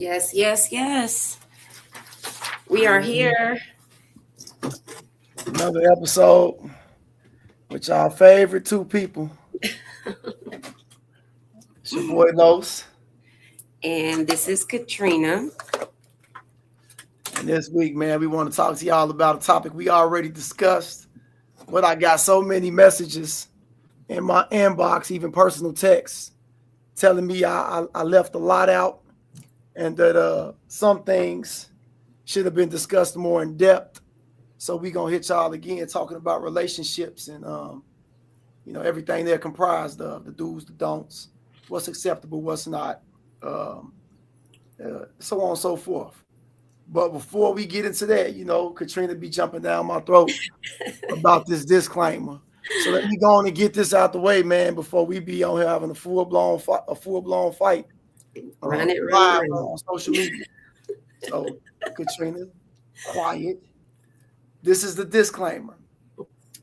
Yes, yes, yes. We are here. Another episode with our favorite two people. It's your boy Los. And this is Katrina. And this week, man, we want to talk to y'all about a topic we already discussed. But I got so many messages in my inbox, even personal texts, telling me I left a lot out and that some things should have been discussed more in depth. So we gonna hit y'all again talking about relationships and everything they're comprised of, the do's, the don'ts, what's acceptable, what's not, um, so on and so forth. But before we get into that, Katrina be jumping down my throat about this disclaimer. So let me go on and get this out the way, man, before we be on here having a full blown fight Run it, run it, live run on social media. So Katrina, quiet. This is the disclaimer.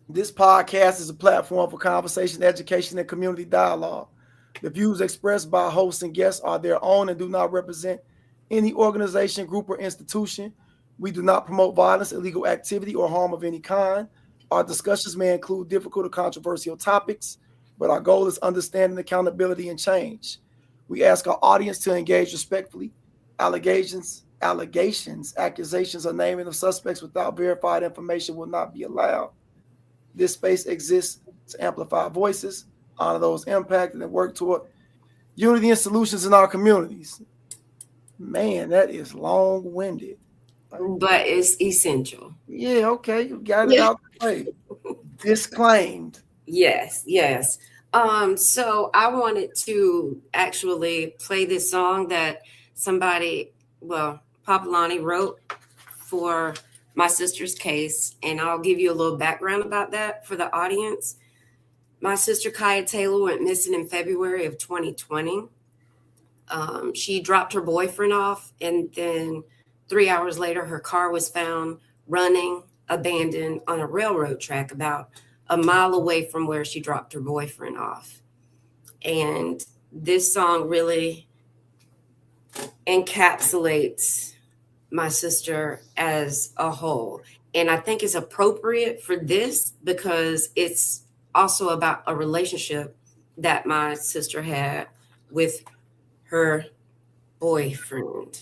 This podcast is a platform for conversation, education, and community dialogue. The views expressed by hosts and guests are their own and do not represent any organization, group, or institution. We do not promote violence, illegal activity, or harm of any kind. Our discussions may include difficult or controversial topics, but our goal is understanding, accountability, and change. We ask our audience to engage respectfully. Accusations, or naming of suspects without verified information will not be allowed. This space exists to amplify voices, honor those impacted, and work toward unity and solutions in our communities. Man, that is long-winded. But it's essential. Yeah, okay. You got it out the way. Disclaimed. Yes, yes. So I wanted to actually play this song that somebody, Papalani wrote for my sister's case, and I'll give you a little background about that for the audience. My sister Kaya Taylor went missing in February of 2020. She dropped her boyfriend off, and then 3 hours later, her car was found running abandoned on a railroad track about a mile away from where she dropped her boyfriend off. And this song really encapsulates my sister as a whole. And I think it's appropriate for this because it's also about a relationship that my sister had with her boyfriend.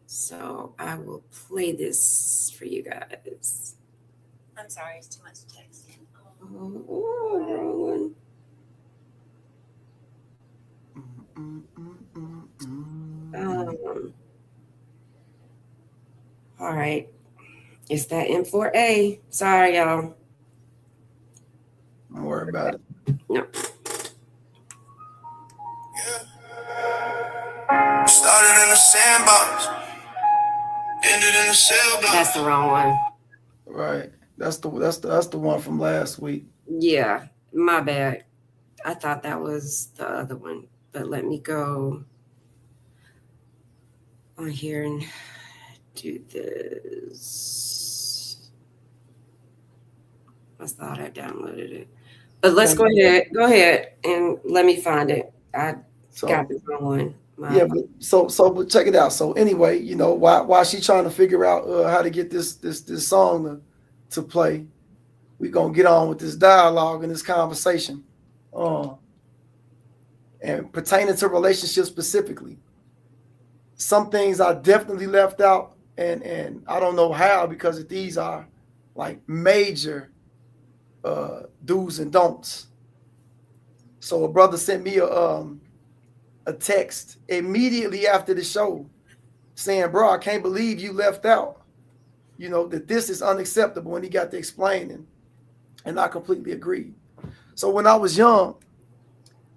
So I will play this for you guys. I'm sorry, it's too much texting. All right. It's that M4A. Sorry, y'all. Don't worry about it. No. Started in the sandbox, ended in the CellBlocks. That's the wrong one. Right. That's the one from last week. Yeah, my bad. I thought that was the other one, but let me go on here and do this. I thought I downloaded it, but let's go ahead and let me find it. I got the wrong one. But check it out. So anyway, while she trying to figure out how to get this song to play, we gonna get on with this dialogue and this conversation, and pertaining to relationships specifically. Some things I definitely left out, and I don't know how, because these are like major do's and don'ts. So a brother sent me a text immediately after the show saying, bro, I can't believe you left out, that this is unacceptable. And he got to explaining, and I completely agreed. So when I was young,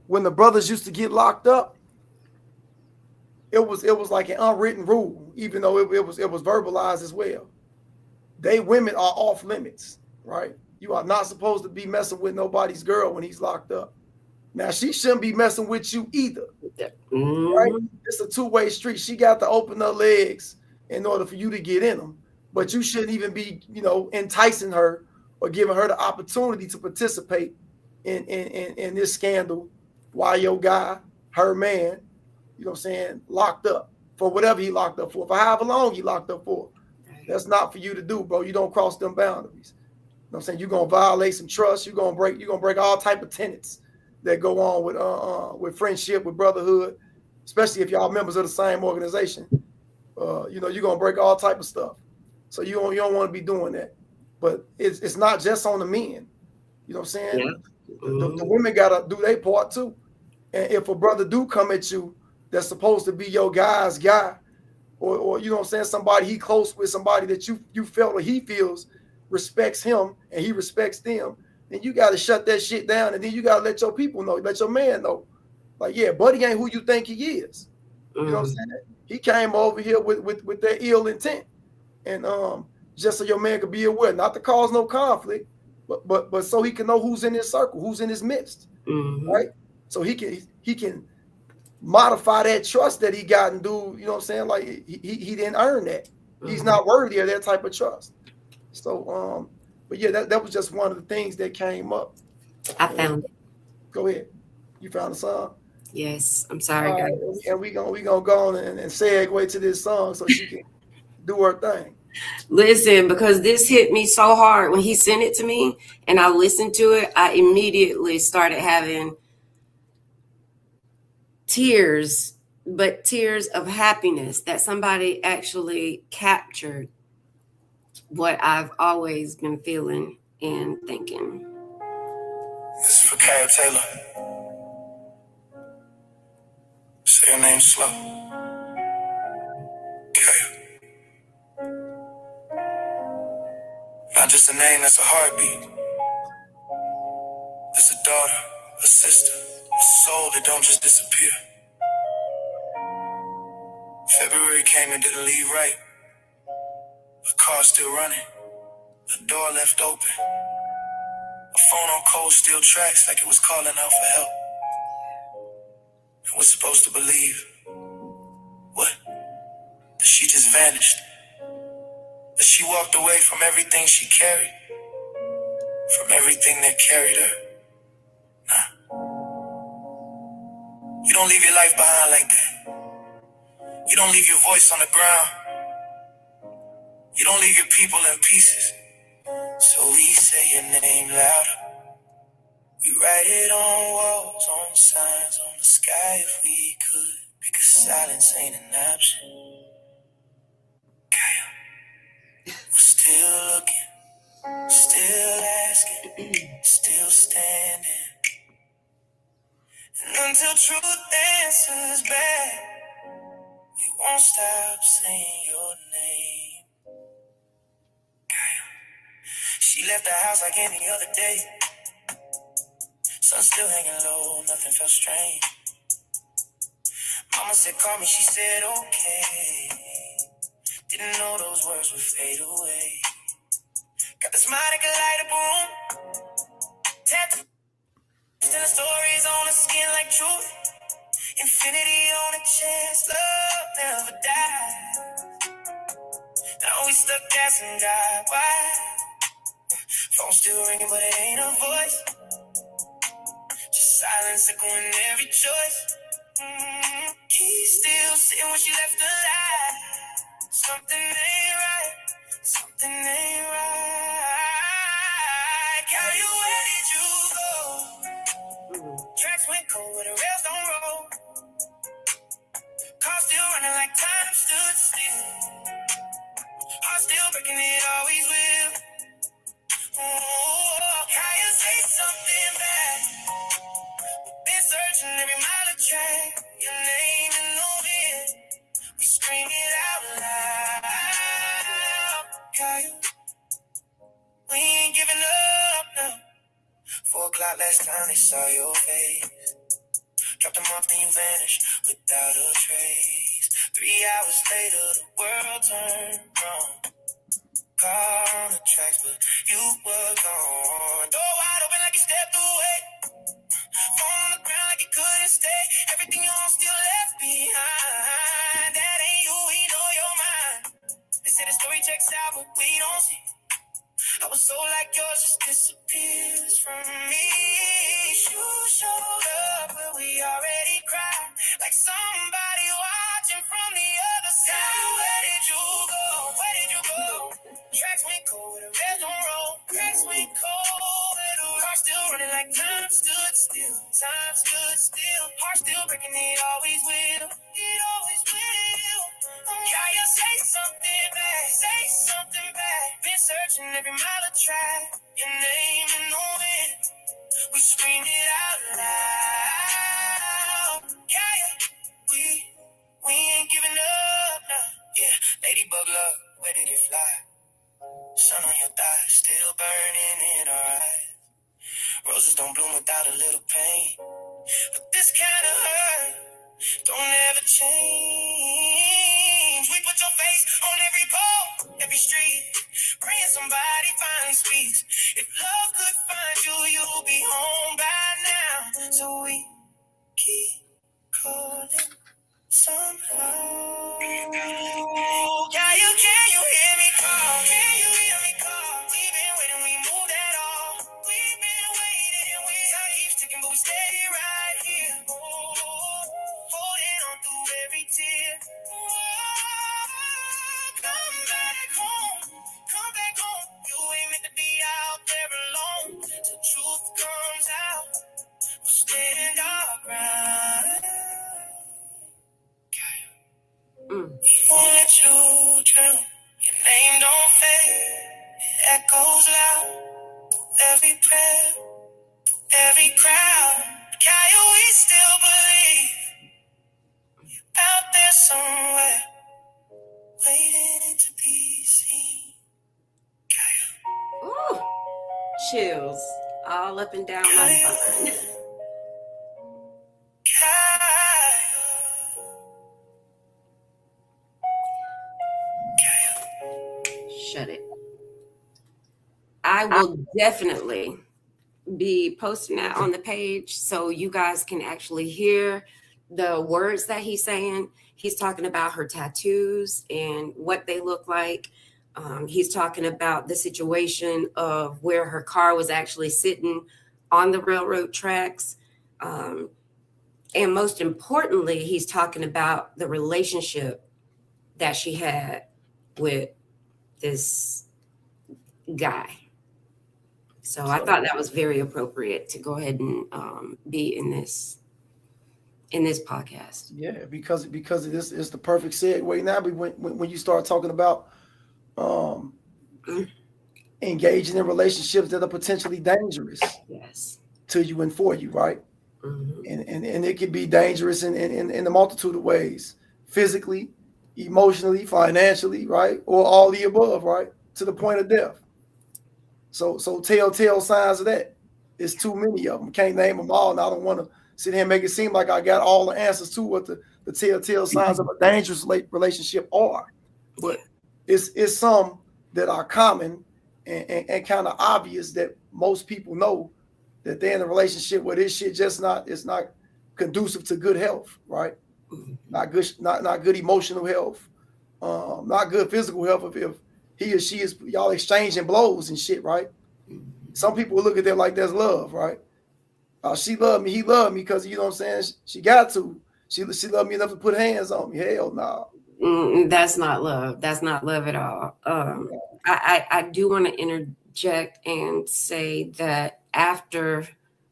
when the brothers used to get locked up, it was like an unwritten rule, even though it was verbalized as well. Women are off limits, right? You are not supposed to be messing with nobody's girl when he's locked up. Now, she shouldn't be messing with you either, right? It's a two-way street. She got to open her legs in order for you to get in them. But you shouldn't even be, enticing her or giving her the opportunity to participate in this scandal while your guy, her man, locked up. for whatever he locked up for however long he locked up for. That's not for you to do, bro. You don't cross them boundaries. You know what I'm saying? You're gonna violate some trust. You're gonna break all type of tenets that go on with friendship, with brotherhood, especially if y'all members of the same organization. You know, you're gonna break all type of stuff. So you don't want to be doing that. But it's not just on the men. You know what I'm saying? Yeah. The women gotta do their part too. And if a brother do come at you that's supposed to be your guy's guy, or you know what I'm saying, somebody he close with, somebody that you felt or he feels respects him and he respects them, then you gotta shut that shit down, and then you gotta let your people know, let your man know. Like, yeah, buddy ain't who you think he is. You know what I'm saying? He came over here with that ill intent. And just so your man could be aware, not to cause no conflict, but so he can know who's in his circle, who's in his midst. Right? So he can modify that trust that he got and do, you know what I'm saying? Like he didn't earn that. He's not worthy of that type of trust. So but yeah, that was just one of the things that came up. I found it. Go ahead. You found the song? Yes. I'm sorry, guys. Right, and we gonna go on and segue to this song so she can do her thing. Listen, because this hit me so hard when he sent it to me and I listened to it, I immediately started having tears, but tears of happiness that somebody actually captured what I've always been feeling and thinking. This is for Kyle Taylor. Say your name slow. Kyle. Not just a name, that's a heartbeat. It's a daughter, a sister, a soul that don't just disappear. February came and didn't leave right. The car still running, the door left open. A phone on cold steel tracks like it was calling out for help. And we're supposed to believe. What? That she just vanished. That she walked away from everything she carried. From everything that carried her. Nah. You don't leave your life behind like that. You don't leave your voice on the ground. You don't leave your people in pieces. So we say your name louder. We write it on walls, on signs, on the sky if we could. Because silence ain't an option. Kyle. We're still looking, still asking, still standing. And until truth answers back, we won't stop saying your name. Kyle. She left the house like any other day. Sun still hanging low, nothing felt strange. Mama said call me, she said okay. Didn't know those words would fade away. Got the smile that could light up a room. Tattoo, telling stories on the skin like truth. Infinity on the chest, love never dies. Now we stuck asking God why. Phone still ringing, but it ain't a voice. Just silence echoing every choice. He's still sitting when she left alive. Something ain't right. Something ain't right. Carry, where did you go? Tracks went cold where the rails don't roll. Car still running like time stood still. Heart still breaking, it always will. Oh, can you say something back? Been searching every mile of track. Your name in the wind. We scream it out loud. Kyle, we ain't giving up now. 4 o'clock last time they saw your face. Dropped them off, then you vanished without a trace. 3 hours later, the world turned wrong. Car on the tracks, but you were gone. Door wide open like you stepped away. Phone on the ground like you couldn't stay. Everything you own still left behind. That ain't you, we know your mind. They say the story checks out, but we don't see. I was so like yours, just disappears from me. You showed up, but we already cried. Like somebody watching from the ready to fly. Sun on your thighs, still burning in our eyes. Roses don't bloom without a little pain. But this kind of hurt don't ever change. We put your face on every pole, every street, praying somebody finally speaks. If love could find you, you'll be home by now. So we keep calling somehow. Can you hear me call? Can you hear me call? We've been waiting, we moved at all. We've been waiting, time keeps ticking, but we steady right here. Holding on through every tear. Come back home, come back home. You ain't meant to be out there alone. The truth comes out, we'll stand our ground. Won't let you drown. Your name don't fade. It echoes loud. Every prayer, every crowd. Kaya, we still believe. Out there somewhere, waiting to be seen. Kaya. Ooh, chills all up and down my spine. Shut it. I will definitely be posting that on the page so you guys can actually hear the words that he's saying. He's talking about her tattoos and what they look like. He's talking about the situation of where her car was actually sitting on the railroad tracks. And most importantly, he's talking about the relationship that she had with this guy. So I thought that was very appropriate to go ahead and be in this podcast. Yeah, because this is the perfect segue now. When you start talking about engaging in relationships that are potentially dangerous, yes, to you and for you, right? Mm-hmm. And it can be dangerous in a multitude of ways, physically, emotionally, financially, right? Or all the above, right? To the point of death. So telltale signs of that. It's too many of them. Can't name them all, and I don't want to sit here and make it seem like I got all the answers to what the telltale signs of a dangerous relationship are. But it's some that are common and kind of obvious that most people know that they're in a relationship where this shit it's not conducive to good health, right? Not good emotional health, not good physical health if he or she is y'all exchanging blows and shit, right? Some people will look at that like that's love, right? She loved me, he loved me because, you know what I'm saying, she got to. She loved me enough to put hands on me. Hell no. That's not love. That's not love at all. I do want to interject and say that after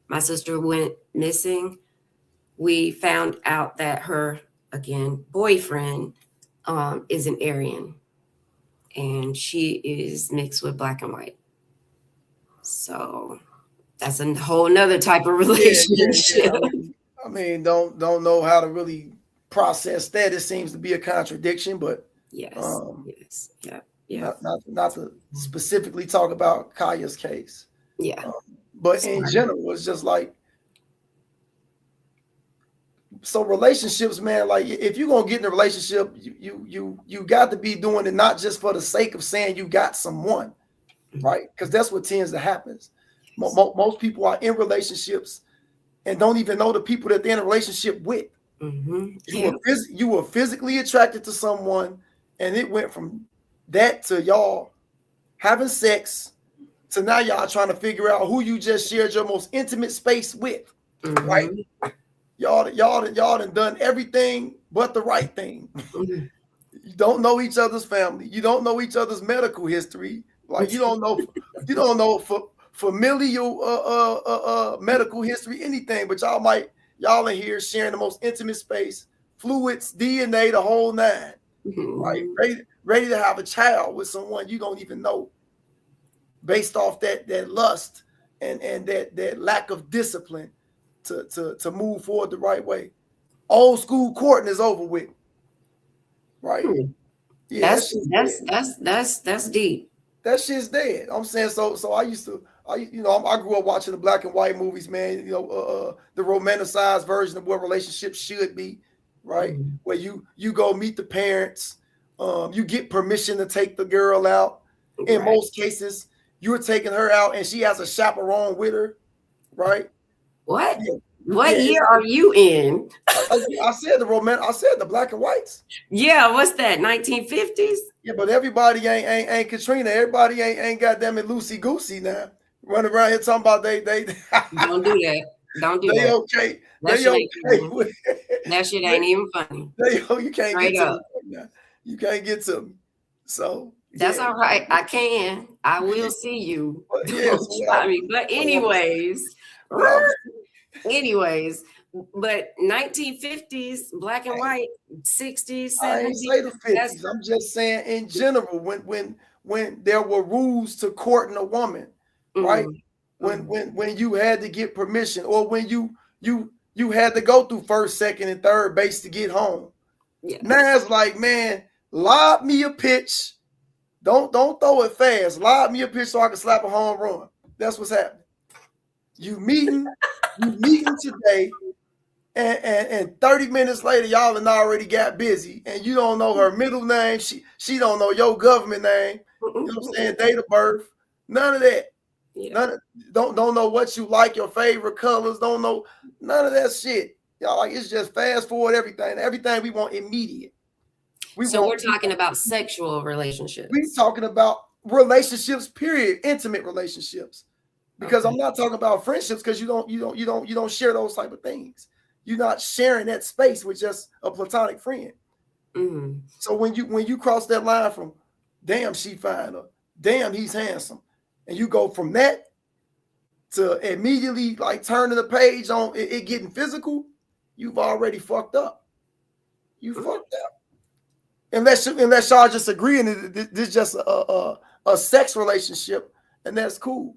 my sister went missing, we found out that her, again, boyfriend is an Aryan, and she is mixed with black and white. So that's a whole nother type of relationship. Yeah. I mean, don't know how to really process that. It seems to be a contradiction, but yes, yeah. Not to specifically talk about Kaya's case. Yeah. But in general, it's just like, so relationships, man, like if you're gonna get in a relationship, you got to be doing it not just for the sake of saying you got someone, right? Because that's what tends to happen. Most people are in relationships and don't even know the people that they're in a relationship with. Mm-hmm. You were physically attracted to someone, and it went from that to y'all having sex to now y'all trying to figure out who you just shared your most intimate space with, right? Y'all done everything but the right thing. You don't know each other's family. You don't know each other's medical history. Like you don't know for familial medical history, anything. But y'all in here sharing the most intimate space, fluids, DNA, the whole nine, right? Ready to have a child with someone you don't even know, based off that lust and that lack of discipline to move forward the right way. Old school courting is over with, right? Yeah, That's deep. that shit's dead. I'm saying so. I grew up watching the black and white movies, man. The romanticized version of what relationships should be, right? Mhm. Where you go meet the parents, you get permission to take the girl out. In Right. most cases, you're taking her out, and she has a chaperone with her, right? What? Yeah, What yeah. year are you in? I said I said the black and whites. Yeah, what's that? 1950s? Yeah, but everybody ain't Katrina. Everybody ain't goddamn it loosey goosey now. Running around here talking about they Don't do that. Don't do they that. okay. That They shit ain't okay funny. with That shit ain't even funny. you can't Straight get to up. me right now. You can't get to me. So That's yeah. all right. I can. I will see you. But yeah, Don't try me. But anyways, what I was anyways, but 1950s, black and white, 60s, I ain't 70s. say the That's 50s. I'm just saying in general, when there were rules to courting a woman, right? When you had to get permission, or when you had to go through first, second, and third base to get home. yeah. Now it's like, man, lob me a pitch. Don't throw it fast. Lob me a pitch so I can slap a home run. That's what's happening. You meeting today, and 30 minutes later, y'all and already got busy, and you don't know her middle name. She don't know your government name. You know what I'm saying? Date of birth. None of that. Yeah. Don't know what you like, your favorite colors. Don't know none of that shit. Y'all like it's just fast forward everything. Everything we want immediate. So we're talking about sexual relationships. We talking about relationships, period, intimate relationships. Because I'm not talking about friendships, because you don't share those type of things. You're not sharing that space with just a platonic friend. Mm-hmm. So when you cross that line from damn she fine or damn he's handsome, and you go from that to immediately like turning the page on it getting physical, you've already fucked up. You fucked up. Unless y'all just agreeing that this is just a sex relationship, and that's cool.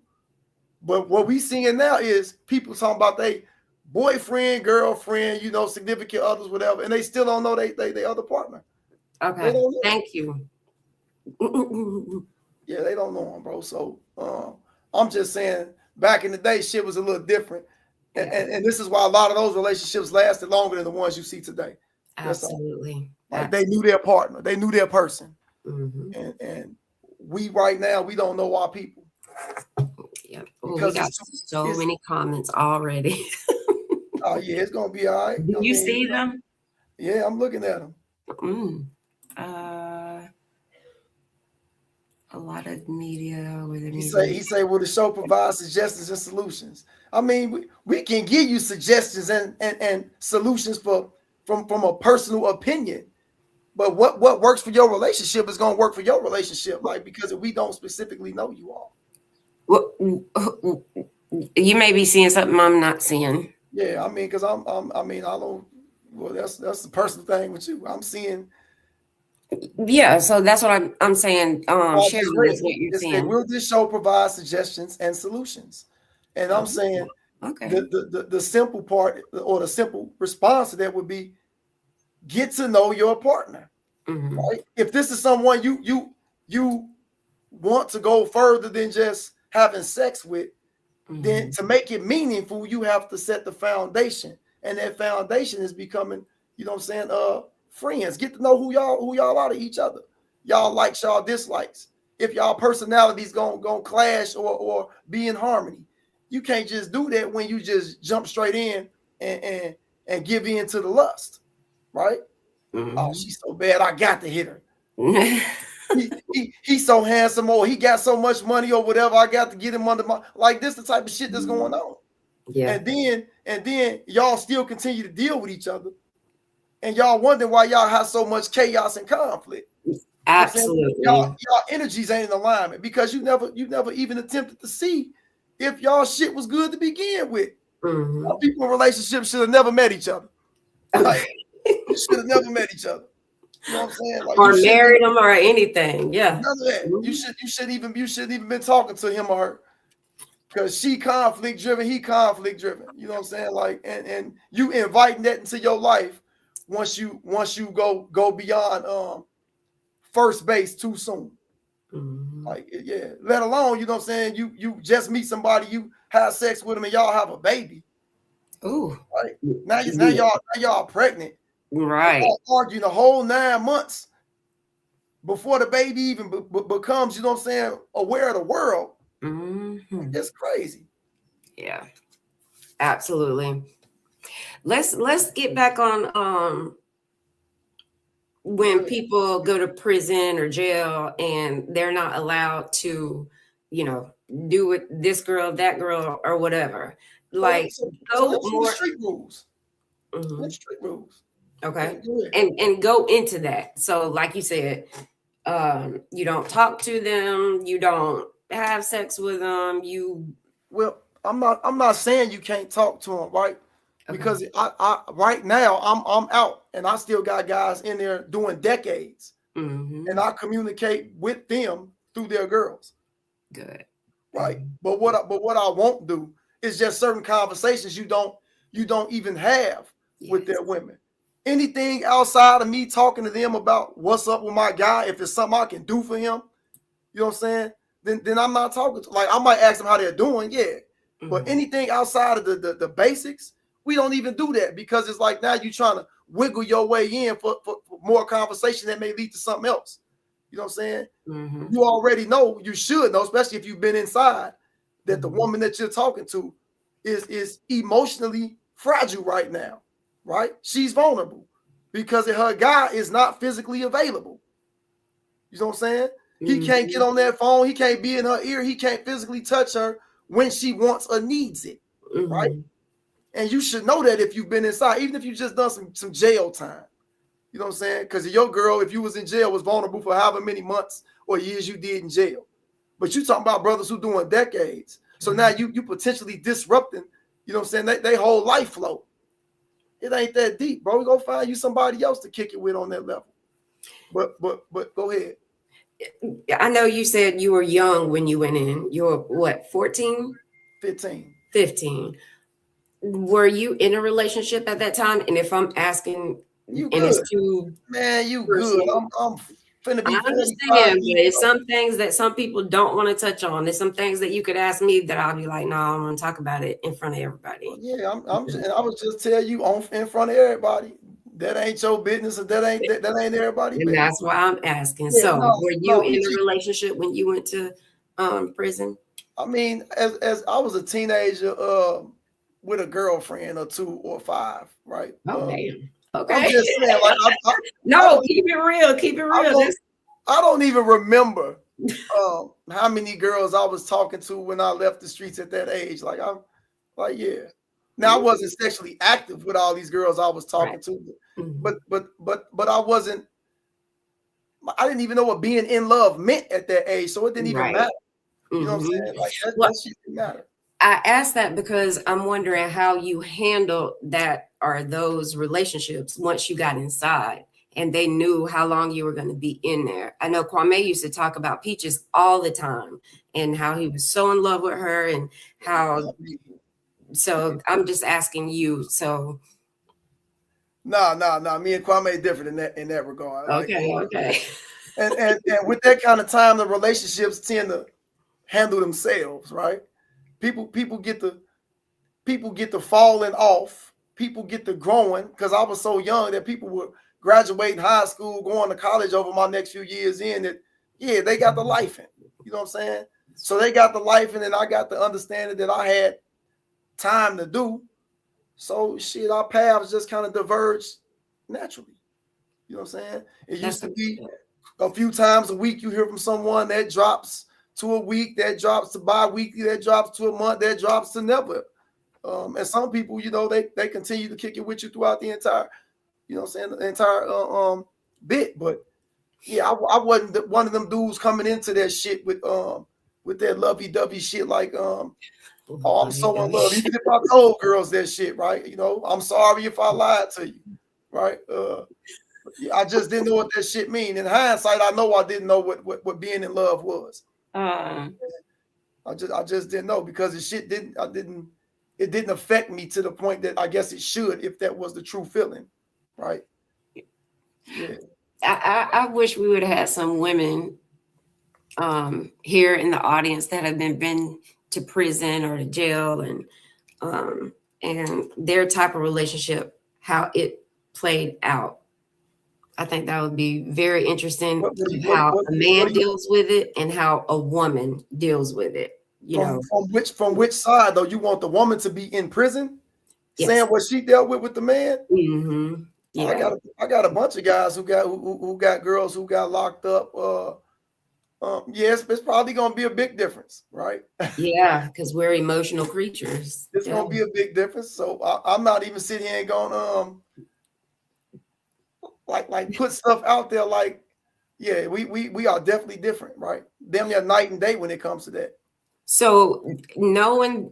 But what we seeing now is people talking about they boyfriend, girlfriend, significant others, whatever, and they still don't know they other partner. Okay. Thank you. Yeah, they don't know them, bro. So I'm just saying, back in the day, shit was a little different, and this is why a lot of those relationships lasted longer than the ones you see today. Absolutely. Like they knew their partner, they knew their person, mm-hmm. and we right now we don't know our people. Yeah, because we got so many comments already. Oh yeah, it's gonna be all right. Do you see them? Yeah, I'm looking at them. A lot of media with He say, will the show provide suggestions and solutions? I mean, we can give you suggestions and solutions from a personal opinion, but what works for your relationship is gonna work for your relationship, like, because if we don't specifically know you all. Well, you may be seeing something I'm not seeing. Yeah, I mean, because I don't. Well, that's the personal thing with you. I'm seeing. Yeah, so that's what I'm saying. Sharon, that's what you're saying. Will this show provide suggestions and solutions? And I'm saying, okay. The simple part, or the simple response to that would be, get to know your partner. Mm-hmm. Right? If this is someone you want to go further than just having sex with, mm-hmm. then to make it meaningful, you have to set the foundation, and that foundation is becoming, friends. Get to know who y'all are to each other. Y'all likes, y'all dislikes. If y'all personalities gonna clash or be in harmony. You can't just do that when you just jump straight in and give in to the lust, right? Mm-hmm. Oh, she's so bad, I got to hit her. He's so handsome, or he got so much money or whatever, I got to get him under my, like, this the type of shit that's going on. Yeah. And then y'all still continue to deal with each other, and y'all wonder why y'all have so much chaos and conflict. Absolutely. Y'all energies ain't in alignment because you never even attempted to see if y'all shit was good to begin with. Mm-hmm. People in relationships should have never met each other. Like, should have never met each other. You know what I'm saying? Like, or married them or anything. Yeah. None of that. Mm-hmm. You shouldn't even been talking to him or her, because she conflict driven, he conflict driven. You know what I'm saying? Like, and you inviting that into your life once you go beyond first base too soon. Mhm. Like, yeah, let alone, you know what I'm saying, you just meet somebody, you have sex with them, and y'all have a baby. Ooh. Right? Now Yeah. y'all pregnant. And Right. y'all arguing the whole 9 months before the baby even becomes, you know what I'm saying, aware of the world. Mhm. It's crazy. Yeah. Absolutely. Let's get back on when people go to prison or jail and they're not allowed to, you know, do it this girl, that girl, or whatever. Like So go let's do the more. street rules. Mhm. Let's street rules. Okay. Go ahead. And go into that. So like you said, you don't talk to them, you don't have sex with them, you Well, I'm not saying you can't talk to them, right? okay. Because I right now I'm out and I still got guys in there doing decades, Mhm. and I communicate with them through their girls, Good. right? Mhm. But what I won't do is just certain conversations you don't even have with Yes. their women. Anything outside of me talking to them about what's up with my guy, if it's something I can do for him, you know what I'm saying? Then I'm not talking to, like, I might ask them how they're doing, yeah. But Mhm. anything outside of the basics, we don't even do that, because it's like now you're trying to wiggle your way in for more conversation that may lead to something else. You know what I'm saying? Mhm. You already know, you should know, especially if you've been inside, that the Mhm. woman that you're talking to is emotionally fragile right now, right? She's vulnerable because her guy is not physically available. You know what I'm saying? He can't get Mhm. on that phone. He can't be in her ear. He can't physically touch her when she wants or needs it, right? Mhm. And you should know that if you've been inside, even if you just done some jail time. You know what I'm saying? Because your girl, if you was in jail, was vulnerable for however many months or years you did in jail. But you talking about brothers who doing decades. So now you potentially disrupting, you know what I'm saying, they whole life flow. It ain't that deep, bro. We go find you somebody else to kick it with on that level. But go ahead. I know you said you were young when you went in. You were what, 14? 15. 15. Were you in a relationship at that time? And if I'm asking You and it's good. too Man, you good. personal, I'm finna I be 45 understand, but years it's old. some things that some people don't want to touch on. There's some things that you could ask me that I'll be like, no, I don't want to talk about it in front of everybody. Yeah, and I was just tell you in front of everybody. That ain't your business, or that ain't everybody And business. that's why I'm asking. Yeah, So, no, were you no, we in a keep. relationship when you went to prison? I mean, as I was a teenager, with a girlfriend or 2 or 5, right? Oh, damn. I'm Okay. just saying, like I No, don't keep it real. Keep it I real. don't I don't even remember how many girls I was talking to when I left the streets at that age. Like I'm like, yeah. Now I wasn't sexually active with all these girls I was Right. talking to, Mhm. but I didn't even know what being in love meant at that age, so it didn't even Right. matter. You know what I'm Mhm. saying? Like Well, that shit didn't matter. I asked that because I'm wondering how you handled that or those relationships once you got inside and they knew how long you were going to be in there. I know Kwame used to talk about Peaches all the time and how he was so in love with her and how, so I'm just asking you. So, No. Me and Kwame different in that regard. Like, okay. and with that kind of time, the relationships tend to handle themselves, right? People get the falling off. People get the growing, because I was so young that people were graduating high school, going to college over my next few years in, that yeah, they got the life in. You know what I'm saying? So they got the life in, and I got the understanding that I had time to do. So shit, our paths just kind of diverged naturally. You know what I'm saying? It used That's to a, be a few times a week you hear from someone, that drops to a week, that drops to bi-weekly, that drops to a month, that drops to never. And some people, they continue to kick it with you throughout the entire, you know what I'm saying, the entire bit. But yeah, I wasn't one of them dudes coming into that shit with that lovey-dovey shit, like oh, I'm so in love. Even if I told girls that shit, right? I'm sorry if I lied to you, right? I just didn't know what that shit mean. In hindsight, I know I didn't know what being in love was. uh, I just didn't know, because it didn't affect me to the point that I guess it should, if that was the true feeling, right? Yeah. I wish we would have had some women here in the audience that have been to prison or to jail, and their type of relationship, how it played out. I think that would be very interesting how a man deals with it and how a woman deals with it. From which side though? You want the woman to be in prison, Yes. saying what she dealt with the man? Mm-hmm. Yeah. I got a bunch of guys who got girls who got locked up. Yes, it's probably gonna be a big difference, right? Yeah, because we're emotional creatures. It's gonna be a big difference. So I'm not even sitting here and going like put stuff out there like, yeah, we are definitely different, right? Damn near night and day when it comes to that. So knowing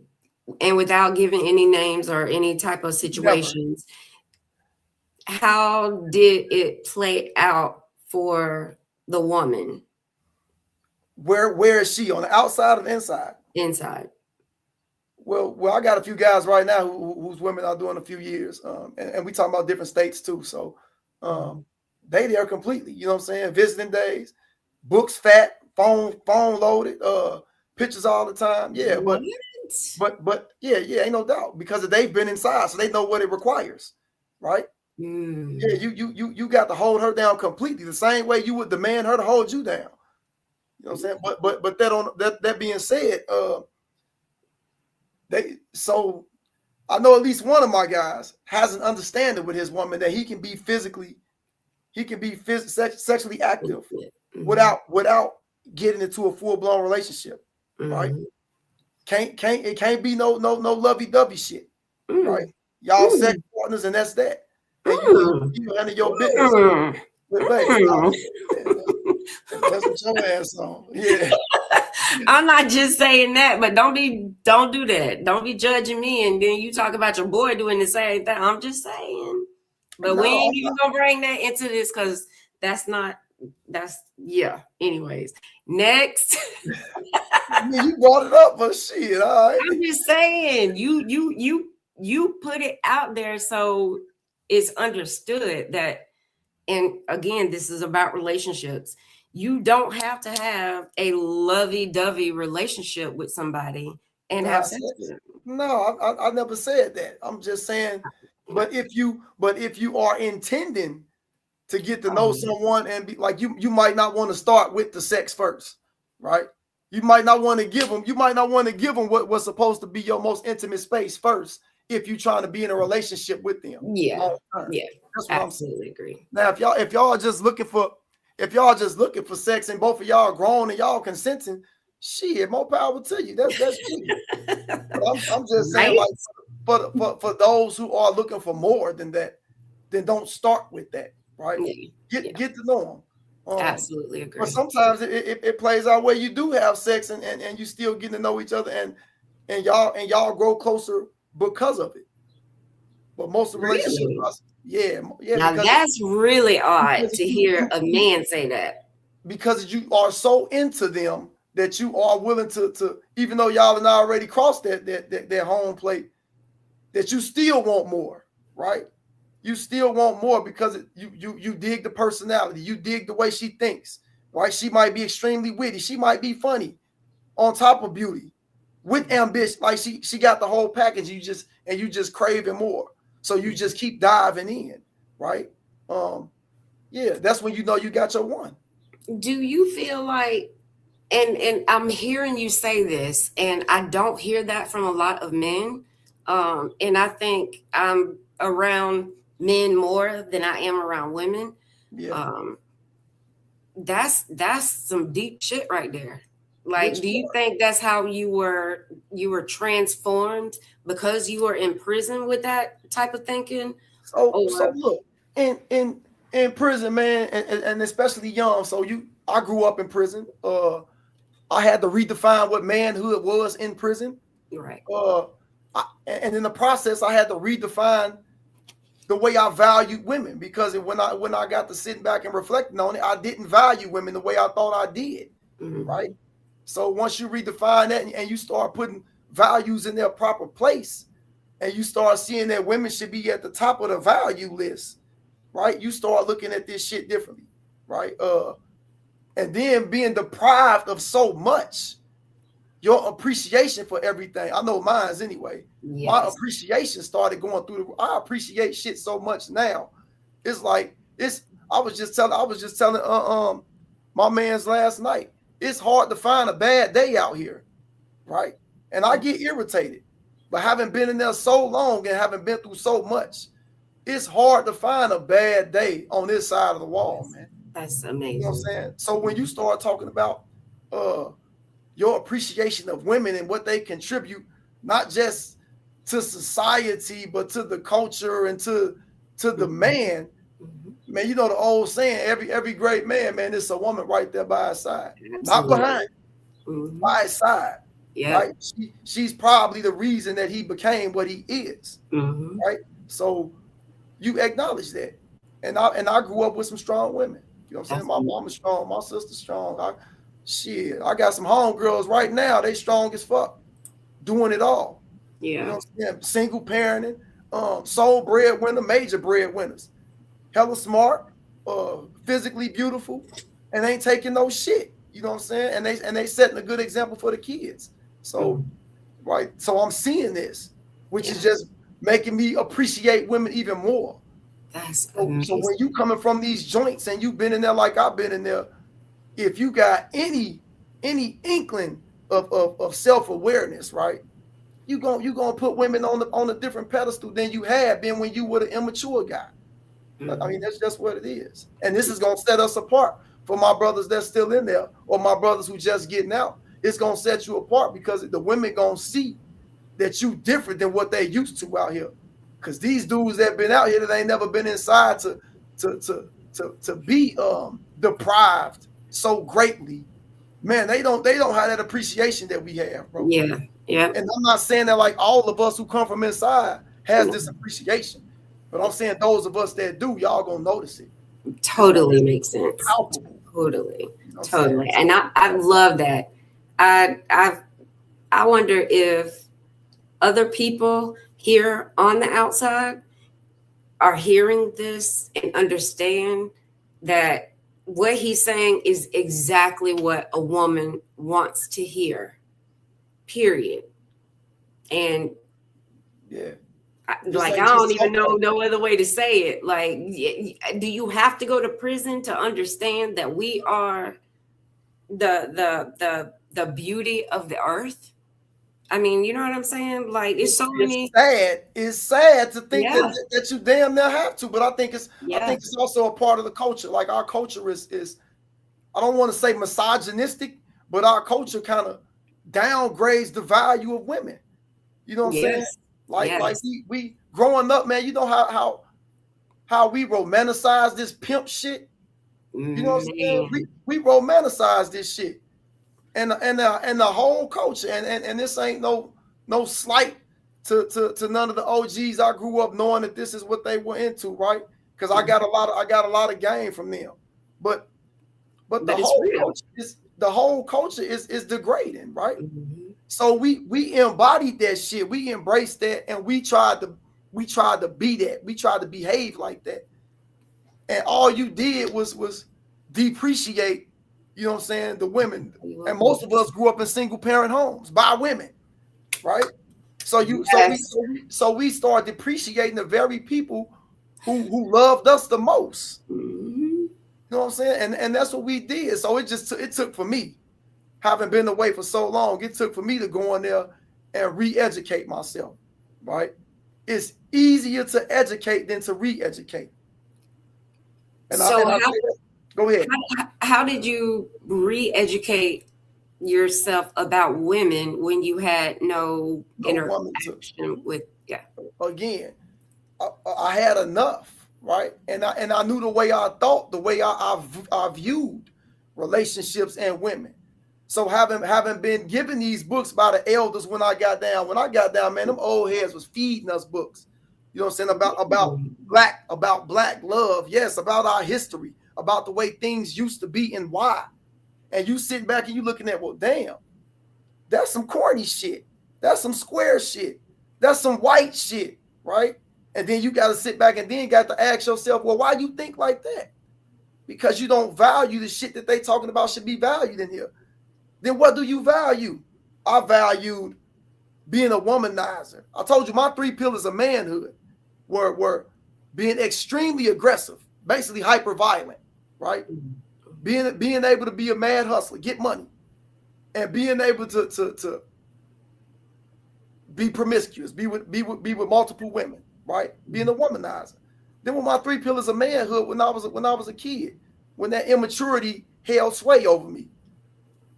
and without giving any names or any type of situations, how did it play out for the woman? Where is she, on the outside or the inside? Inside. Well, I got a few guys right now whose women are doing a few years, and we talking about different states too. So they there completely. You know what I'm saying? Visiting days, books fat, phone loaded, pictures all the time. Yeah, but yeah, ain't no doubt, because they've been inside, so they know what it requires, right? Yeah, you got to hold her down completely the same way you would demand her to hold you down. You know what I'm saying? But that being said, so I know at least one of my guys has an understanding with his woman that he can be sexually active without getting into a full-blown relationship, right? It can't be no lovey-dovey shit, right? Y'all sex partners, and that's that. And you handle your business. But baby, that's what your ass on. Yeah. I'm not just saying that, but don't do that. Don't be judging me and then you talk about your boy doing the same thing. I'm just saying. But we ain't even gonna bring that into this, because anyways. Next. I mean, you brought it up, but shit, all right. I'm just saying, you put it out there so it's understood that, and again, this is about relationships. You don't have to have a lovey-dovey relationship with somebody and have sex with them. No, I never said that. I'm just saying, but if you are intending to get to know someone and be like, you might not want to start with the sex first, right? You might not want to give them what's supposed to be your most intimate space first if you're trying to be in a relationship with them. Yeah. That's what absolutely agree. Now, if y'all are just looking for sex and both of y'all are grown and y'all consenting, shit, more power to you. That's true. I'm just saying, like, for those who are looking for more than that, then don't start with that, right? Get to know them. Absolutely agree. But sometimes it plays out where you do have sex and you still getting to know each other and y'all grow closer because of it. But most of the relationships, Now that's really odd to hear a man say that. Because you are so into them that you are willing to even though y'all have already crossed their home plate, that you still want more, right? You still want more because you dig the personality, you dig the way she thinks, right? She might be extremely witty, she might be funny, on top of beauty, with ambition. Like she got the whole package. You just craving more, so you just keep diving in, right? That's when you know you got your one. Do you feel like, and I'm hearing you say this, and I don't hear that from a lot of men, and I think I'm around men more than I am around women. That's some deep shit right there. Like, do you think that's how you were transformed because you were in prison with that type of thinking? So look, in prison, man, and especially young. So I grew up in prison. I had to redefine what manhood was in prison. Right. And in the process, I had to redefine the way I valued women, because when I got to sitting back and reflecting on it, I didn't value women the way I thought I did. Right. So once you redefine that and you start putting values in their proper place, and you start seeing that women should be at the top of the value list, right? You start looking at this shit differently. right? And then being deprived of so much, your appreciation for everything. I know mine's anyway. Yes. My appreciation started going through I appreciate shit so much now. It's like I was just telling my man's last night. It's hard to find a bad day out here, right? And I get irritated. But having been in there so long and having been through so much, it's hard to find a bad day on this side of the wall, man. That's amazing. You know what I'm saying? So when you start talking about your appreciation of women and what they contribute, not just to society, but to the culture and to the man, man, you know the old saying, every great man, man, it's a woman right there by his side. Absolutely. Not behind, by his side. Yeah. Right? She's probably the reason that he became what he is. Right? So you acknowledge that. And I grew up with some strong women. You know what I'm saying? My mama's strong, my sister's strong. I got some homegirls right now. They strong as fuck, doing it all. Yeah. You know what I'm saying? Single parenting, sole breadwinner, major breadwinners. Hella smart, physically beautiful, and ain't taking no shit. You know what I'm saying? And they setting a good example for the kids. So, right. So I'm seeing this, which is just making me appreciate women even more. That's so when you coming from these joints and you've been in there like I've been in there, if you got any inkling of self-awareness, right, you gonna put women on a different pedestal than you had been when you were the immature guy. I mean, that's just what it is. And this is gonna set us apart for my brothers that's still in there or my brothers who just getting out. It's gonna set you apart because the women gonna see that you different than what they used to out here. Because these dudes that been out here that ain't never been inside to be deprived so greatly, man, they don't have that appreciation that we have, bro. Yeah. And I'm not saying that like all of us who come from inside has this appreciation, but I'm saying those of us that do, y'all gonna notice it. Totally makes sense. Palpable. Totally. You know totally. And I love that. I wonder if other people here on the outside are hearing this and understand that what he's saying is exactly what a woman wants to hear, period. And I don't even know no other way to say it. Like, do you have to go to prison to understand that we are the beauty of the earth? I mean, you know what I'm saying? Like, it's so many. It's sad to think that you damn near have to, but I think it's also a part of the culture. Like our culture is I don't want to say misogynistic, but our culture kind of downgrades the value of women. You know what I'm saying? Like we growing up, man. You know how we romanticize this pimp shit. You know what I'm saying? We romanticize this shit. And the whole culture, and this ain't no slight to none of the OGs. I grew up knowing that this is what they were into, right? Because I got a lot of game from them. But the whole culture is degrading, right? Mm-hmm. So we embodied that shit, we embraced that, and we tried to be that, we tried to behave like that, and all you did was depreciate. You know what I'm saying? The women, and most of us grew up in single parent homes by women, right? So we started depreciating the very people who loved us the most. Mm-hmm. You know what I'm saying? And that's what we did. So it took for me, having been away for so long, it took for me to go in there and re-educate myself, right? It's easier to educate than to re-educate. Go ahead. How did you re-educate yourself about women when you had no interaction with? Yeah. Again, I had enough, right? And I knew the way I thought, the way I viewed relationships and women. So having been given these books by the elders when I got down, man, them old heads was feeding us books. You know what I'm saying? About black love, yes, about our history, about the way things used to be and why. And you sitting back and you looking at, well, damn, that's some corny shit. That's some square shit. That's some white shit, right? And then you got to sit back and then got to ask yourself, well, why you think like that? because you don't value the shit that they talking about should be valued in here. Then what do you value? I valued being a womanizer. I told you my 3 pillars of manhood were being extremely aggressive, basically hyper violent, right? Being able to be a mad hustler, get money, and being able to be promiscuous, be with multiple women, right? Being a womanizer. Then with my 3 pillars of manhood when I was a kid, when that immaturity held sway over me.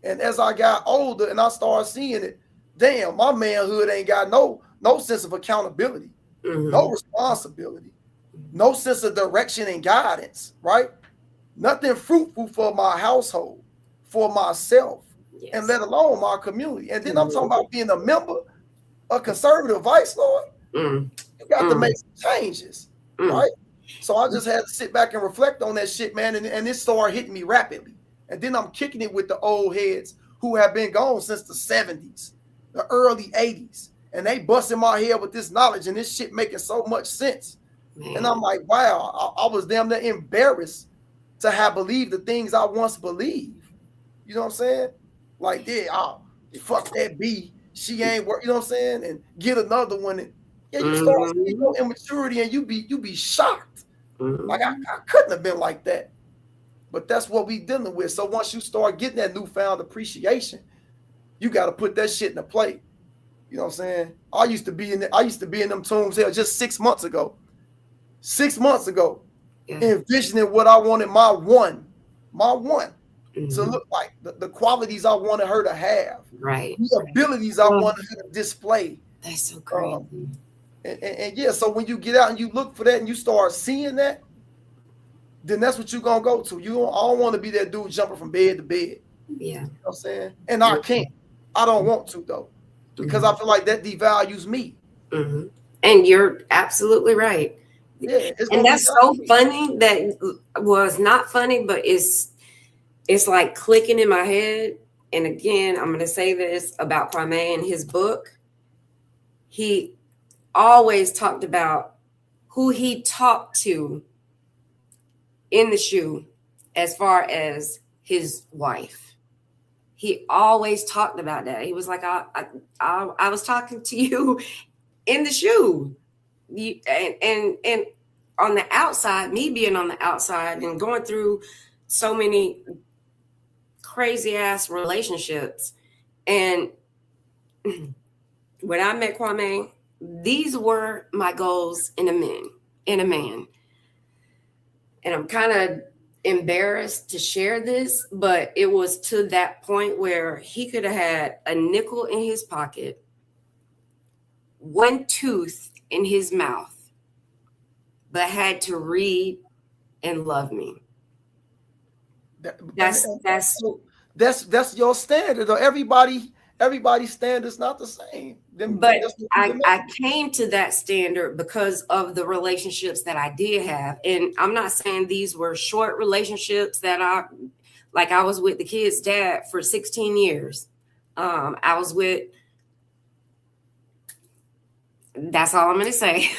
And as I got older and I started seeing it, damn, my manhood ain't got no sense of accountability, no responsibility, no sense of direction and guidance, right? Nothing fruitful for my household, for myself, and let alone my community. And then I'm talking about being a member of Conservative Vice Lord. You got to make some changes, right? So I just had to sit back and reflect on that shit, man. And it started hitting me rapidly. And then I'm kicking it with the old heads who have been gone since the 70s, the early 80s. And they busting my head with this knowledge and this shit making so much sense. Man. And I'm like, wow, I was damn near embarrassed to have believed the things I once believed. You know what I'm saying? Like, yeah, fuck that B. She ain't work, you know what I'm saying? And get another one. And yeah, you start seeing your immaturity and you be shocked. Like I couldn't have been like that. But that's what we dealing with. So once you start getting that newfound appreciation, you got to put that shit into play. You know what I'm saying? I used to be in them tombs here just 6 months ago. 6 months ago, envisioning what I wanted my one to look like, the qualities I wanted her to have, right? The abilities I wanted her to display. That's so crazy. And yeah, so when you get out and you look for that and you start seeing that, then that's what you're gonna go to. I don't want to be that dude jumping from bed to bed. Yeah. You know what I'm saying? And I can't. I don't want to though. Because I feel like that devalues me. And you're absolutely right. Yeah, and that's so funny. That was not funny, but it's like clicking in my head. And again, I'm going to say this about Kwame and his book. He always talked about who he talked to in the shoe as far as his wife. He always talked about that. He was like, I was talking to you in the shoe. And on the outside, me being on the outside and going through so many crazy ass relationships. And when I met Kwame, these were my goals in a man. And I'm kind of embarrassed to share this, but it was to that point where he could have had a nickel in his pocket, one tooth in his mouth, but had to read and love me. That's your standard. Or everybody's standard's not the same. But I came to that standard because of the relationships that I did have. And I'm not saying these were short relationships that I was with the kid's dad for 16 years. I was with, that's all I'm going to say.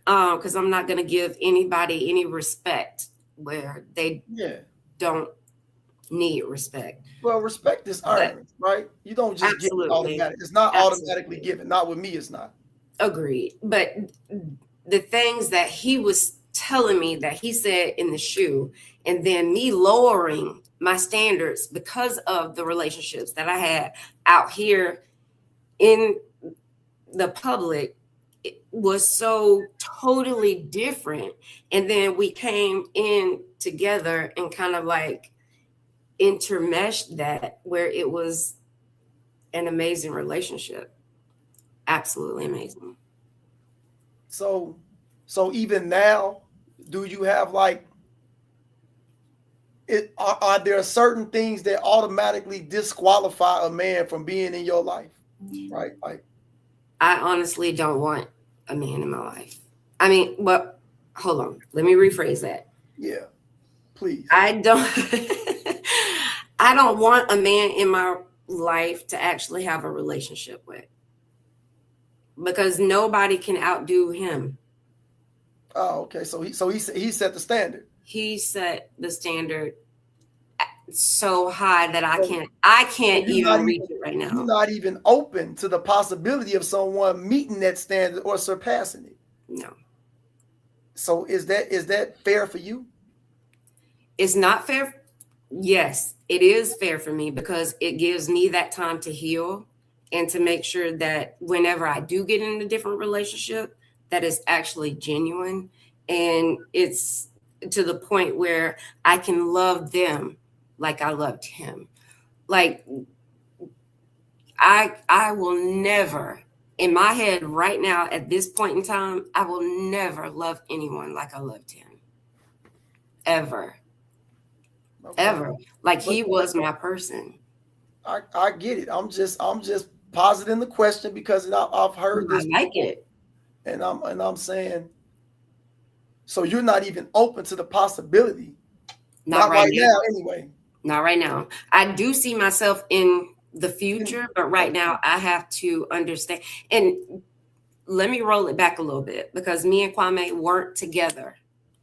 Because I'm not going to give anybody any respect where they don't need respect. Well, respect is earned, right? You don't just get it automatic. It's not automatically given. Not with me, it's not. Agreed. But the things that he was telling me that he said in the shoe, and then me lowering my standards because of the relationships that I had out here in the public, it was so totally different. And then we came in together and kind of like intermeshed that, where it was an amazing relationship. Absolutely amazing. So even now, do you have like it? Are there certain things that automatically disqualify a man from being in your life? Right? Like, I honestly don't want a man in my life. I mean, but hold on. Let me rephrase that. Yeah, please. I don't want a man in my life to actually have a relationship with, because nobody can outdo him. Oh, okay. So he set the standard. he set the standard so high that I So can't you're not even reach it right you're now. not even open to the possibility of someone meeting that standard or surpassing it. No. So is that fair for you? It's not fair. Yes, it is fair for me because it gives me that time to heal and to make sure that whenever I do get in a different relationship, that is actually genuine and it's to the point where I can love them like I loved him. Like I will never in my head right now at this point in time, I will never love anyone like I loved him. Ever. Okay. Ever. Like But he was my person. I get it. I'm just positing the question because I've heard I this like before, it. and I'm saying, so you're not even open to the possibility. Not Not right right now. now, anyway. Not right now. I do see myself in the future, but right now I have to understand. And let me roll it back a little bit because me and Kwame weren't together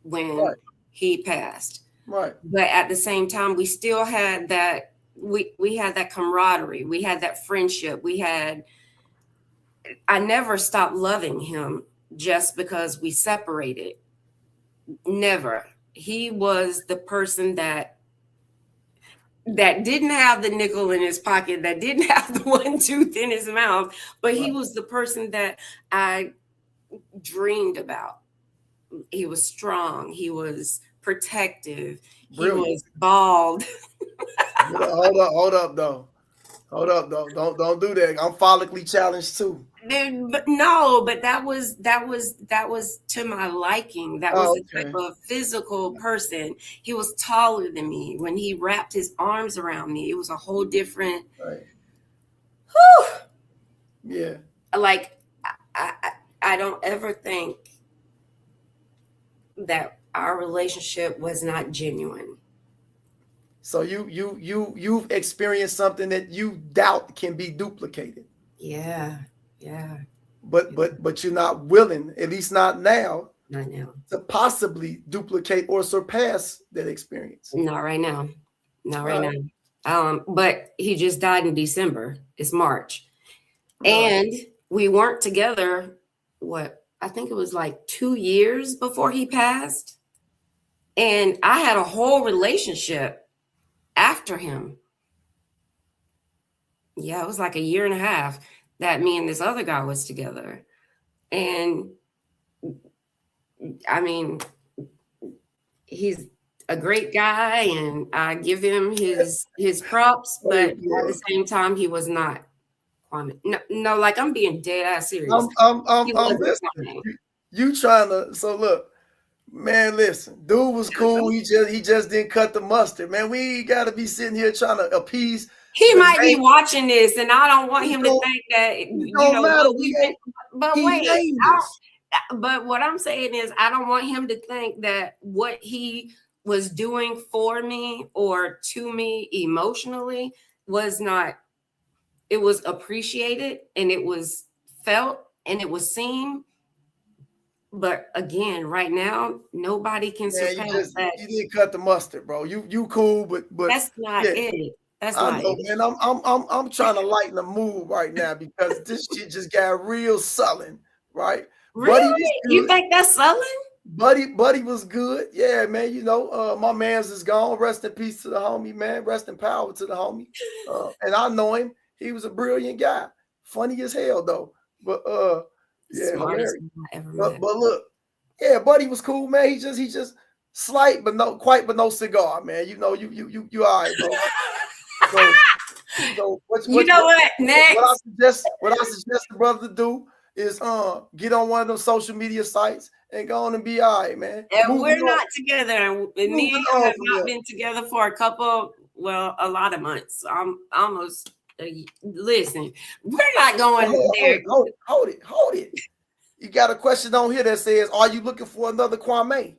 when Right. he passed. Right. But at the same time, we still had that we had that camaraderie. We had that friendship. I never stopped loving him just because we separated. Never. He was the person that didn't have the nickel in his pocket, that didn't have the one tooth in his mouth, but he was the person that I dreamed about. He was strong. He was protective. Brilliant. He was bald. Hold up, though. Don't do that. I'm follically challenged too. But that was to my liking. That was the type of physical person. He was taller than me. When he wrapped his arms around me, it was a whole different. Right. Whew, Yeah. like I don't ever think that our relationship was not genuine. So you've experienced something that you doubt can be duplicated. Yeah. But you're not willing, at least not now, Not now. to possibly duplicate or surpass that experience. Not right now. Not right now. But he just died in December. It's March. Right. And we weren't together, I think it was like 2 years before he passed. And I had a whole relationship after him. Yeah, it was like a year and a half that me and this other guy was together. And I mean, he's a great guy and I give him his props, but at the same time, he was not Kwame. No, like I'm being dead ass serious. I'm listening. You trying to, so look, man, listen, dude was cool. He just didn't cut the mustard, man. We gotta be sitting here trying to appease. He might be watching this, and I don't want him to think that but what I'm saying is I don't want him to think that what he was doing for me or to me emotionally was not, it was appreciated and it was felt and it was seen. But again, right now, nobody can surpass that. You didn't cut the mustard, bro. You cool, but that's not it. That's not it. Man. I'm trying to lighten the mood right now because this shit just got real sullen, right? Really? You think that's sullen? Buddy was good. Yeah, man. You know, my man's is gone. Rest in peace to the homie, man. Rest in power to the homie. And I know him. He was a brilliant guy. Funny as hell, though. But yeah, hilarious. But look, yeah, Buddy was cool, man. He just slight, but no cigar, man. You know, you all right, bro. So what next? What I suggest the brother to do is get on one of those social media sites and go on and be all right, man. And we're not together. And me and you have not been together for a lot of months. I'm almost listen, we're not going there. Hold it. You got a question on here that says, are you looking for another Kwame?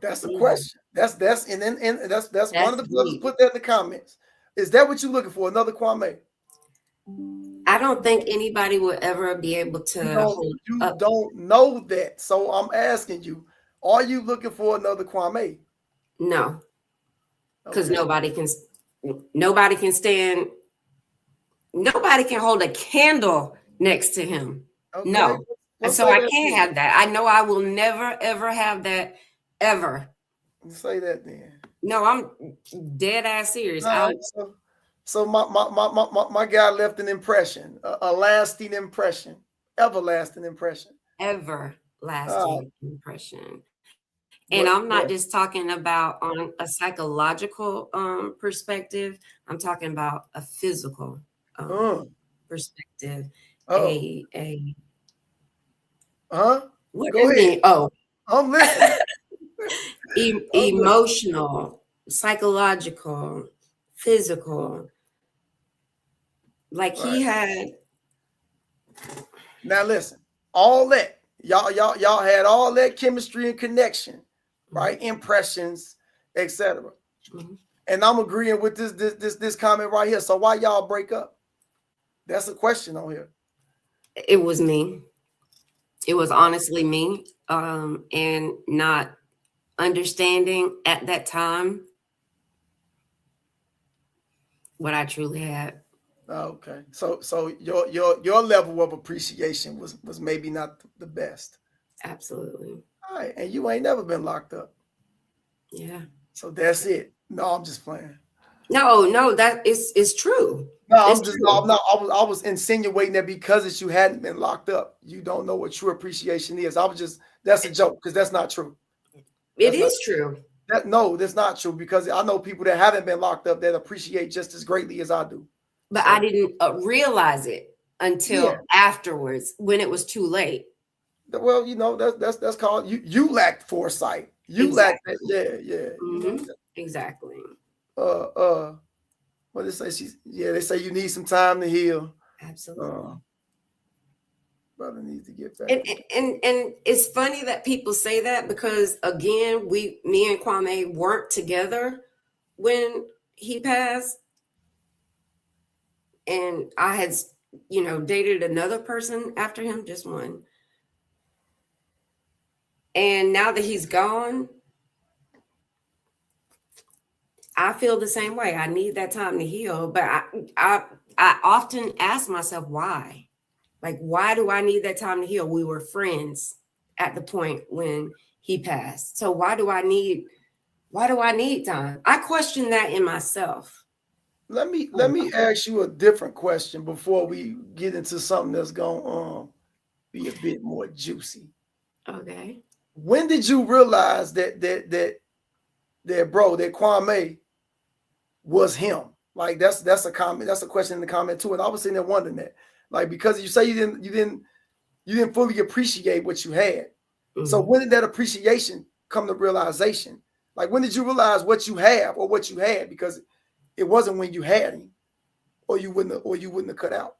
That's the question. That's one of the brothers put that in the comments. Is that what you're looking for? Another Kwame? I don't think anybody will ever be able You to don't, hold you up. don't know that. So I'm asking you, are you looking for another Kwame? No, because Okay. nobody can stand. Nobody can hold a candle next to him. Okay. No. Let's So say I that can't then. have that. I know I will never, ever have that ever. Let's say that then. No, I'm dead ass serious. All right. So my guy left an impression, a lasting impression, everlasting impression. Everlasting impression. And But I'm not just talking about on a psychological perspective. I'm talking about a physical uh, perspective. oh, A huh? what do Go you ahead. mean? Oh, I'm listening. I'm listening. emotional, psychological, physical. Like he Right. had. Now listen, all that y'all had all that chemistry and connection, right? Impressions, etc. Mhm. And I'm agreeing with this comment right here. So why y'all break up? That's a question on here. It was me. It was honestly me, and not understanding at that time what I truly had. Okay. So your level of appreciation was maybe not the best. Absolutely. All right, and you ain't never been locked up. Yeah. So that's it. No, I'm just playing. No, that is true. No, It's I'm just true. no, I was insinuating that because it's you hadn't been locked up, you don't know what true appreciation is. I was just that's a joke because that's not true. It That's not is true. that's not true because I know people that haven't been locked up that appreciate just as greatly as I do. But I So didn't realize it yeah, until afterwards when it was too late. well, you know that's called you lacked foresight. You lacked that. Exactly. Yeah. You know. Exactly. Uh uh. What they say? They say you need some time to heal. Absolutely. Brother needs to get back. And it's funny that people say that because again, me and Kwame weren't together when he passed, and I had dated another person after him, just one. And now that he's gone, I feel the same way. I need that time to heal, but I often ask myself why. Like, why do I need that time to heal? We were friends at the point when he passed. So why do I need time? I question that in myself. Let me ask you a different question before we get into something that's gonna be a bit more juicy. Okay. When did you realize that Kwame was him? Like that's a comment. That's a question in the comment too. And I was sitting there wondering that, like, because you say you didn't fully appreciate what you had. Mm-hmm. So when did that appreciation come to realization? Like when did you realize what you have or what you had? Because it wasn't when you had him, or you wouldn't have cut out.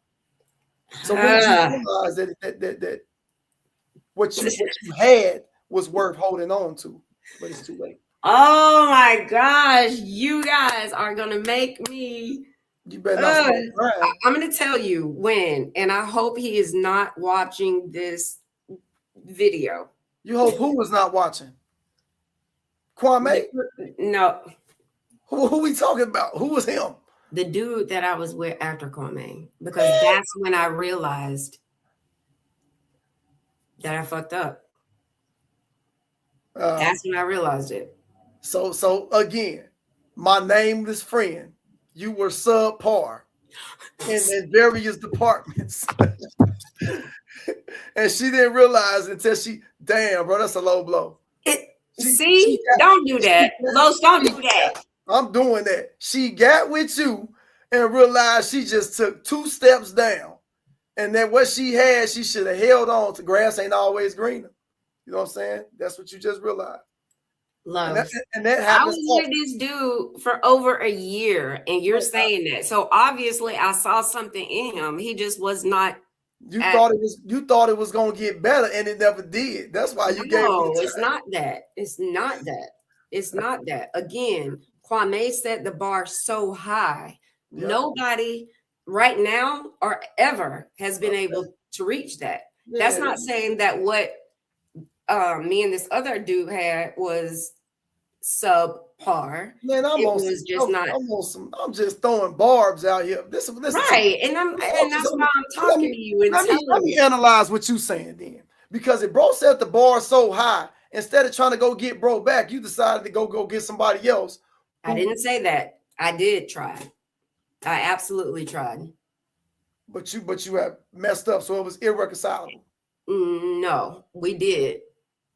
So when did you realize that what you had was worth holding on to? But it's too late. Oh my gosh, you guys are gonna make me. You better not start crying. I'm gonna tell you when, and I hope he is not watching this video. You hope who was not watching? Kwame? No. Who we talking about? Who was him? The dude that I was with after Kwame, because that's when I realized that I fucked up. That's when I realized it. So again, my nameless friend, you were subpar in various departments. And she didn't realize until damn, bro, that's a low blow. Don't do that. Los, don't do that. I'm doing that. She got with you and realized she just took 2 steps down. And that what she had, she should have held on to. Grass ain't always greener. You know what I'm saying? That's what you just realized. Love. And that happens. I was with this dude for over a year, and you're saying that. So obviously I saw something in him. He just was not. You thought it was gonna get better, and it never did. That's why you gave me the time. It's not that. It's not that. It's not that. Again, Kwame set the bar so high. Yeah. Nobody right now or ever has been able to reach that. That's Yeah, not saying that what me and this other dude had was subpar. man, It was just not I'm just throwing barbs out here. This is some. right. And that's why I'm Let talking me to you and let telling me you. analyze what you saying then, because if bro set the bar so high, instead of trying to go get bro back, you decided to go get somebody else. I didn't say that. I did try. I absolutely tried. But you have messed up, so it was irreconcilable. No, we did.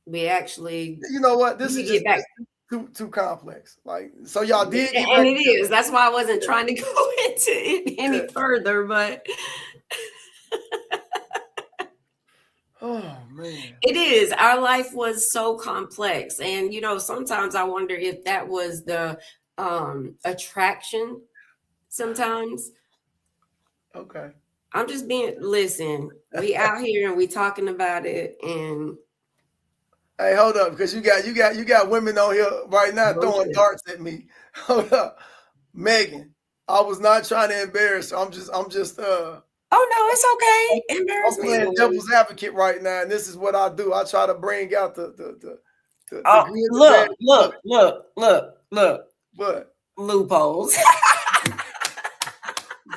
We actually You know what? we This did is get just back. too complex. Like, so y'all did get And back. it is. That's why I wasn't trying to go into it any further, but Oh man. it is. Our life was so complex. And sometimes I wonder if that was the attraction sometimes. Okay. I'm just listen, we out here and we talking about it and Hey, hold up, because you got women on here right now oh, throwing shit. darts at me. Hold up, Megan. I was not trying to embarrass her. I'm just Oh no, it's okay. I'm Embarrass me. playing devil's advocate right now, and this is what I do. I try to bring out the good, Oh, the bad. look. But Loopholes.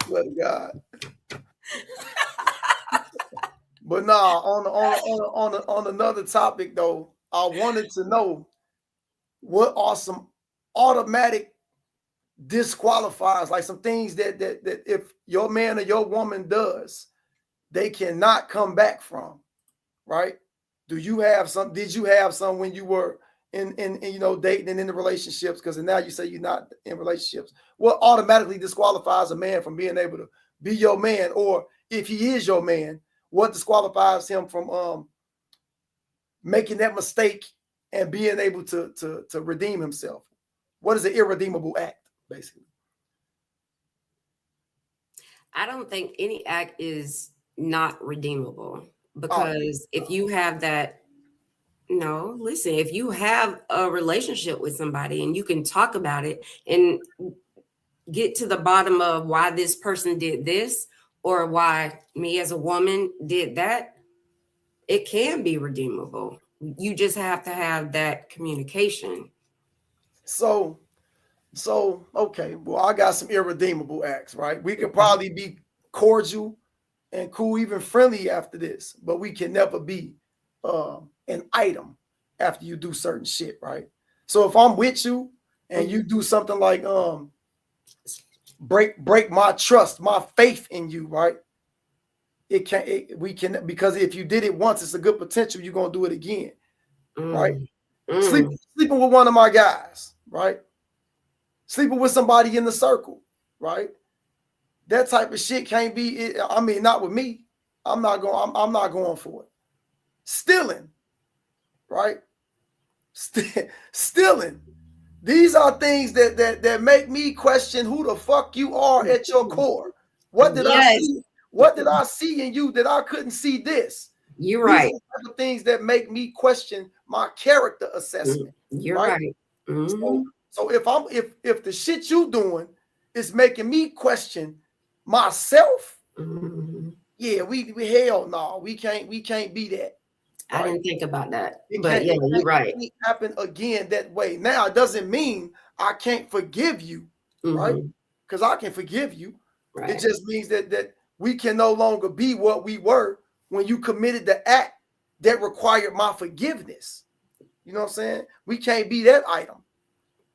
but God. But nah, on another topic though, I wanted to know what are some automatic disqualifiers, like some things that if your man or your woman does, they cannot come back from, right? Did you have some when you were in dating and in the relationships? Because now you say you're not in relationships. What automatically disqualifies a man from being able to be your man, or if he is your man, what disqualifies him from making that mistake and being able to redeem himself? What is an irredeemable act, basically? I don't think any act is not redeemable Oh, because if you have that, no, listen, if you have a relationship with somebody and you can talk about it and get to the bottom of why this person did this or why me as a woman did that, it can be redeemable. You just have to have that communication. so okay. Well, I got some irredeemable acts, right? We could probably be cordial and cool, even friendly after this, but we can never be an item after you do certain shit, right? So if I'm with you and you do something like break my trust, my faith in you, right? We can, because if you did it once, it's a good potential you're gonna do it again, right? Sleeping with one of my guys, right? Sleeping with somebody in the circle, right? That type of shit can't be. I mean, not with me. I'm not going for it. Stealing, right? Stealing. These are things that make me question who the fuck you are at your core. What did I see? What did I see in you that I couldn't see this? You're right. These are the things that make me question my character assessment. You're right. So if the shit you doing is making me question myself, yeah, we hell no, we can't be that. Right? I didn't think about that, but yeah, you're right. It can't happen again that way. Now it doesn't mean I can't forgive you, right? Because I can forgive you. Right. It just means that we can no longer be what we were when you committed the act that required my forgiveness. You know what I'm saying? We can't be that item.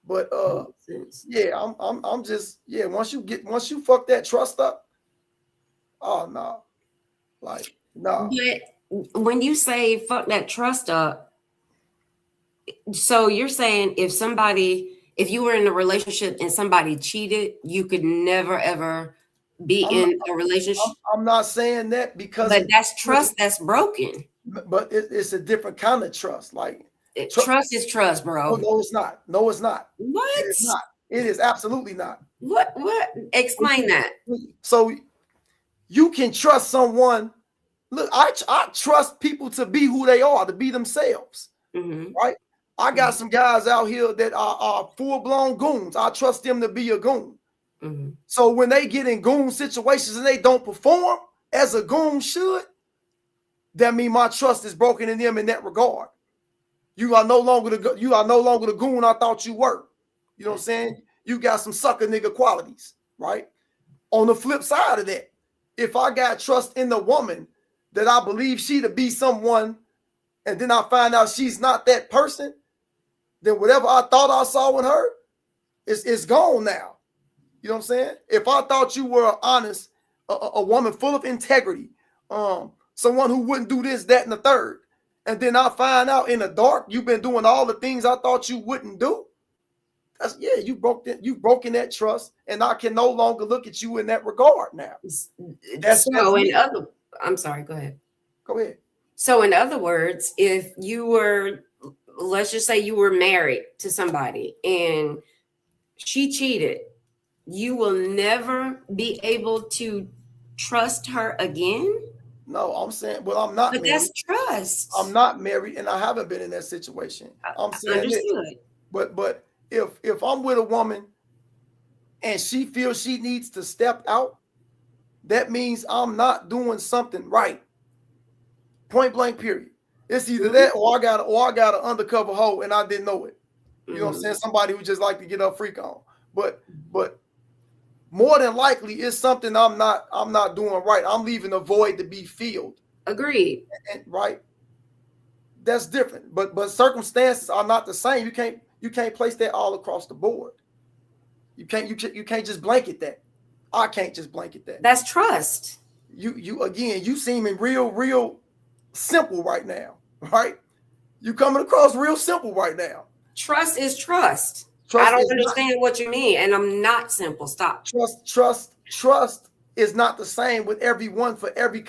But yeah, I'm just, yeah, once you fuck that trust up, oh no. Like, no. But when you say fuck that trust up, so you're saying if you were in a relationship and somebody cheated, you could never ever be in a relationship. I'm not saying that, because but that's trust that's broken. But it's a different kind of trust. Like, trust is trust, bro. No, it's not. No, it's not. What? It's not. It is absolutely not. What? Explain that. So you can trust someone. Look, I trust people to be who they are, to be themselves. Right? I got some guys out here that are full-blown goons. I trust them to be a goon. Mm-hmm. So when they get in goon situations and they don't perform as a goon should, that means my trust is broken in them in that regard. You are no longer the goon I thought you were. You know what I'm saying? You got some sucker nigga qualities, right? On the flip side of that, if I got trust in the woman that I believe she to be someone, and then I find out she's not that person, then whatever I thought I saw in her is gone now. You know what I'm saying? If I thought you were honest, a woman full of integrity, someone who wouldn't do this, that, and the third, and then I find out in the dark you've been doing all the things I thought you wouldn't do. You've broken that trust, and I can no longer look at you in that regard now. I'm sorry, go ahead. Go ahead. So in other words, if you were, let's just say you were married to somebody and she cheated, you will never be able to trust her again? No, I'm saying, well, I'm not but married. That's trust. I'm not married, and I haven't been in that situation. I'm saying this, but if I'm with a woman and she feels she needs to step out, that means I'm not doing something right. Point blank, period. It's either that or I got an undercover hoe and I didn't know it. You know what I'm saying? Somebody who just like to get up freak on. But more than likely it's something I'm not doing right. I'm leaving a void to be filled. Agreed. And right? That's different. But circumstances are not the same. You can't place that all across the board. You can't just blanket that. I can't just blanket that. That's trust. You seeming real simple right now, right? You coming across real simple right now. Trust is trust. I don't understand what you mean, and I'm not simple. Stop. Trust is not the same with everyone for every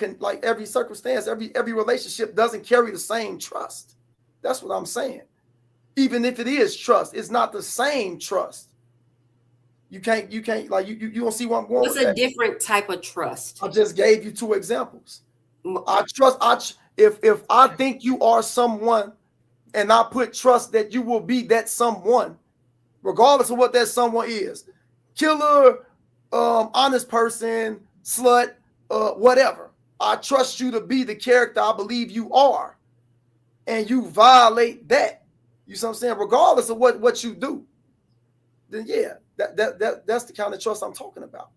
circumstance. Every relationship doesn't carry the same trust. That's what I'm saying. Even if it is trust, it's not the same trust. You can't like you don't see what I'm going with. What's a different type of trust? I just gave you 2 examples. If I think you are someone and I put trust that you will be that someone, regardless of what that someone is, killer, honest person, slut, whatever. I trust you to be the character I believe you are, and you violate that. You see what I'm saying? Regardless of what you do, then yeah, that's the kind of trust I'm talking about.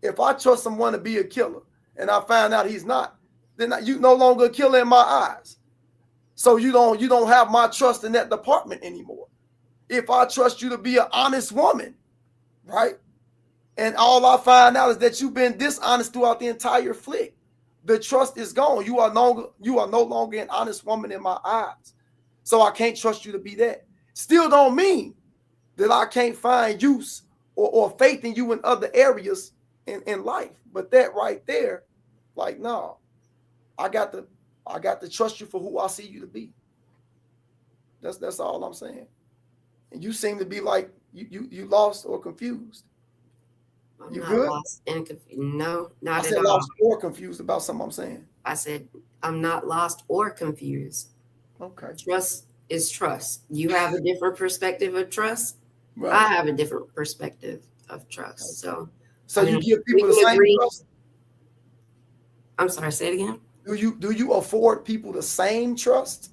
If I trust someone to be a killer and I find out he's not, then you no longer a killer in my eyes. So you don't have my trust in that department anymore. If I trust you to be an honest woman, right? And all I find out is that you've been dishonest throughout the entire flick, the trust is gone. You are no longer an honest woman in my eyes. So I can't trust you to be that. Still don't mean that I can't find use or faith in you in other areas in life. But that right there, like, no, I got to trust you for who I see you to be. That's all I'm saying. And you seem to be like you lost or confused. You good? Lost and confused. No, not I at said all. lost or confused about something I'm saying. I said I'm not lost or confused. Okay. Trust is trust. You have a different perspective of trust. Right. I have a different perspective of trust. So you give people the same trust? I'm sorry, say it again. Do you afford people the same trust?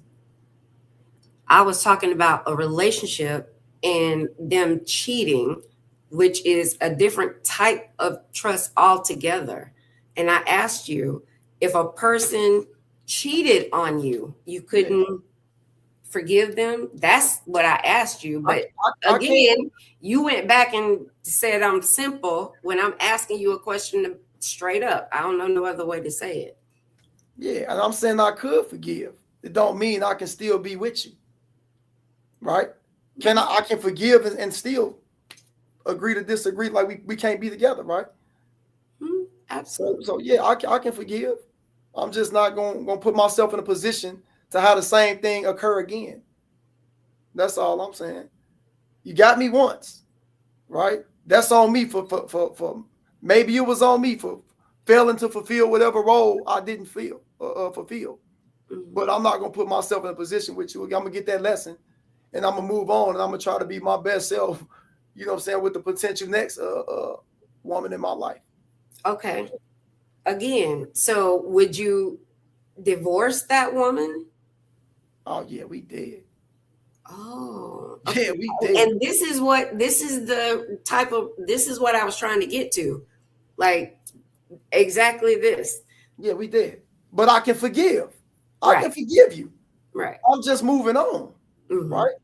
I was talking about a relationship and them cheating, which is a different type of trust altogether. And I asked you, if a person cheated on you, you couldn't forgive them? That's what I asked you. But again, you went back and said I'm simple when I'm asking you a question straight up. I don't know no other way to say it. Yeah, and I'm saying I could forgive. It don't mean I can still be with you. Right? I can forgive and still agree to disagree, like we can't be together, right? Absolutely. So yeah, I can forgive. I'm just not going to put myself in a position to have the same thing occur again. That's all I'm saying. You got me once, right? That's on me for maybe it was on me for failing to fulfill whatever role I didn't fulfill. But I'm not going to put myself in a position with you. I'm going to get that lesson and I'm going to move on and I'm going to try to be my best self you know what I'm saying, with the potential next woman in my life. Okay. Again, so would you divorce that woman? Oh yeah, we did. Oh, Yeah, okay. we did. And this is what this is what I was trying to get to. Like exactly this. Yeah, we did. But I can forgive. I can Right. forgive you. Right. I'm just moving on. Mhm. Right.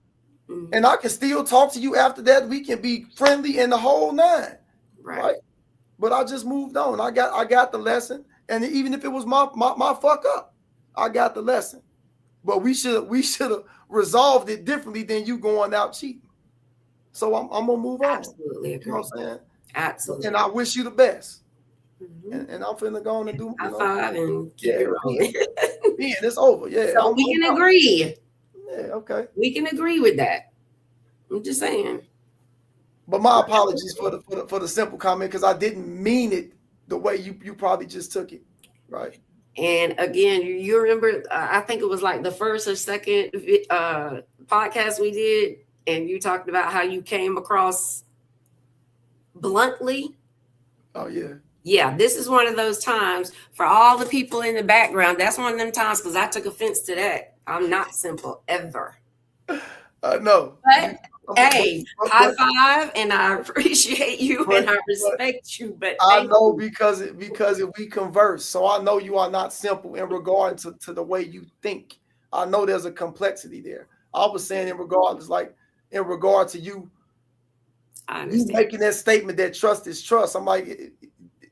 Mhm. And I can still talk to you after that. We can be friendly in the whole nine. Right. But I just moved on. I got the lesson. And even if it was my fuck up, I got the lesson. But we should have resolved it differently than you going out cheating. So I'm gonna move on. Absolutely agree. You know what I'm saying? Absolutely. And I wish you the best. Mhm. And I'm finna go on and do, High five and keep yeah, it rolling. yeah, it's over. Yeah. So we can agree. Yeah, okay. We can agree with that. I'm just saying. But my apologies for the simple comment, because I didn't mean it the way you probably just took it. Right. And again, you remember, I think it was like the first or second podcast we did, and you talked about how you came across bluntly. Oh, yeah. Yeah, this is one of those times for all the people in the background. That's one of them times because I took offense to that. I'm not simple ever. No. But hey, high five, and I appreciate you and I respect you. But I know because we converse, so I know you are not simple in regard to the way you think. I know there's a complexity there. I was saying in regard to you making that statement that trust is trust. I'm like,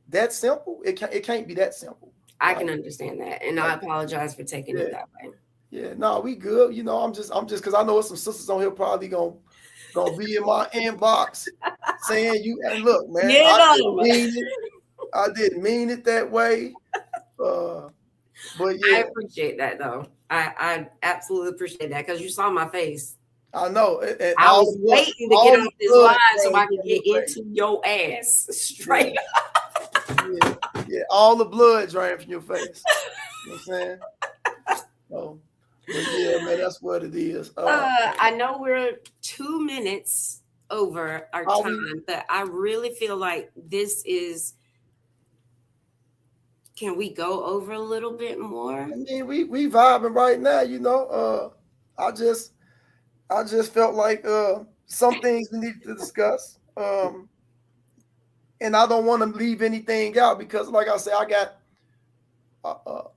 that's simple. It can't be that simple. I can understand that, and I apologize for taking it that way. Yeah, no, we good. You know, I'm just because I know some sisters on here probably gonna be in my inbox saying you. And look, man, I didn't mean it that way. But yeah, I appreciate that though. I absolutely appreciate that because you saw my face. I know. I was waiting to get off this line so I could get into your ass straight up. Yeah, all the blood drained from your face. You know what I'm saying? So, but yeah, man, that's what it is. I know we're 2 minutes over our time, but I really feel like this is. Can we go over a little bit more? I mean, we vibing right now. You know, I just felt like some things we need to discuss. And I don't want to leave anything out because, like I said, I got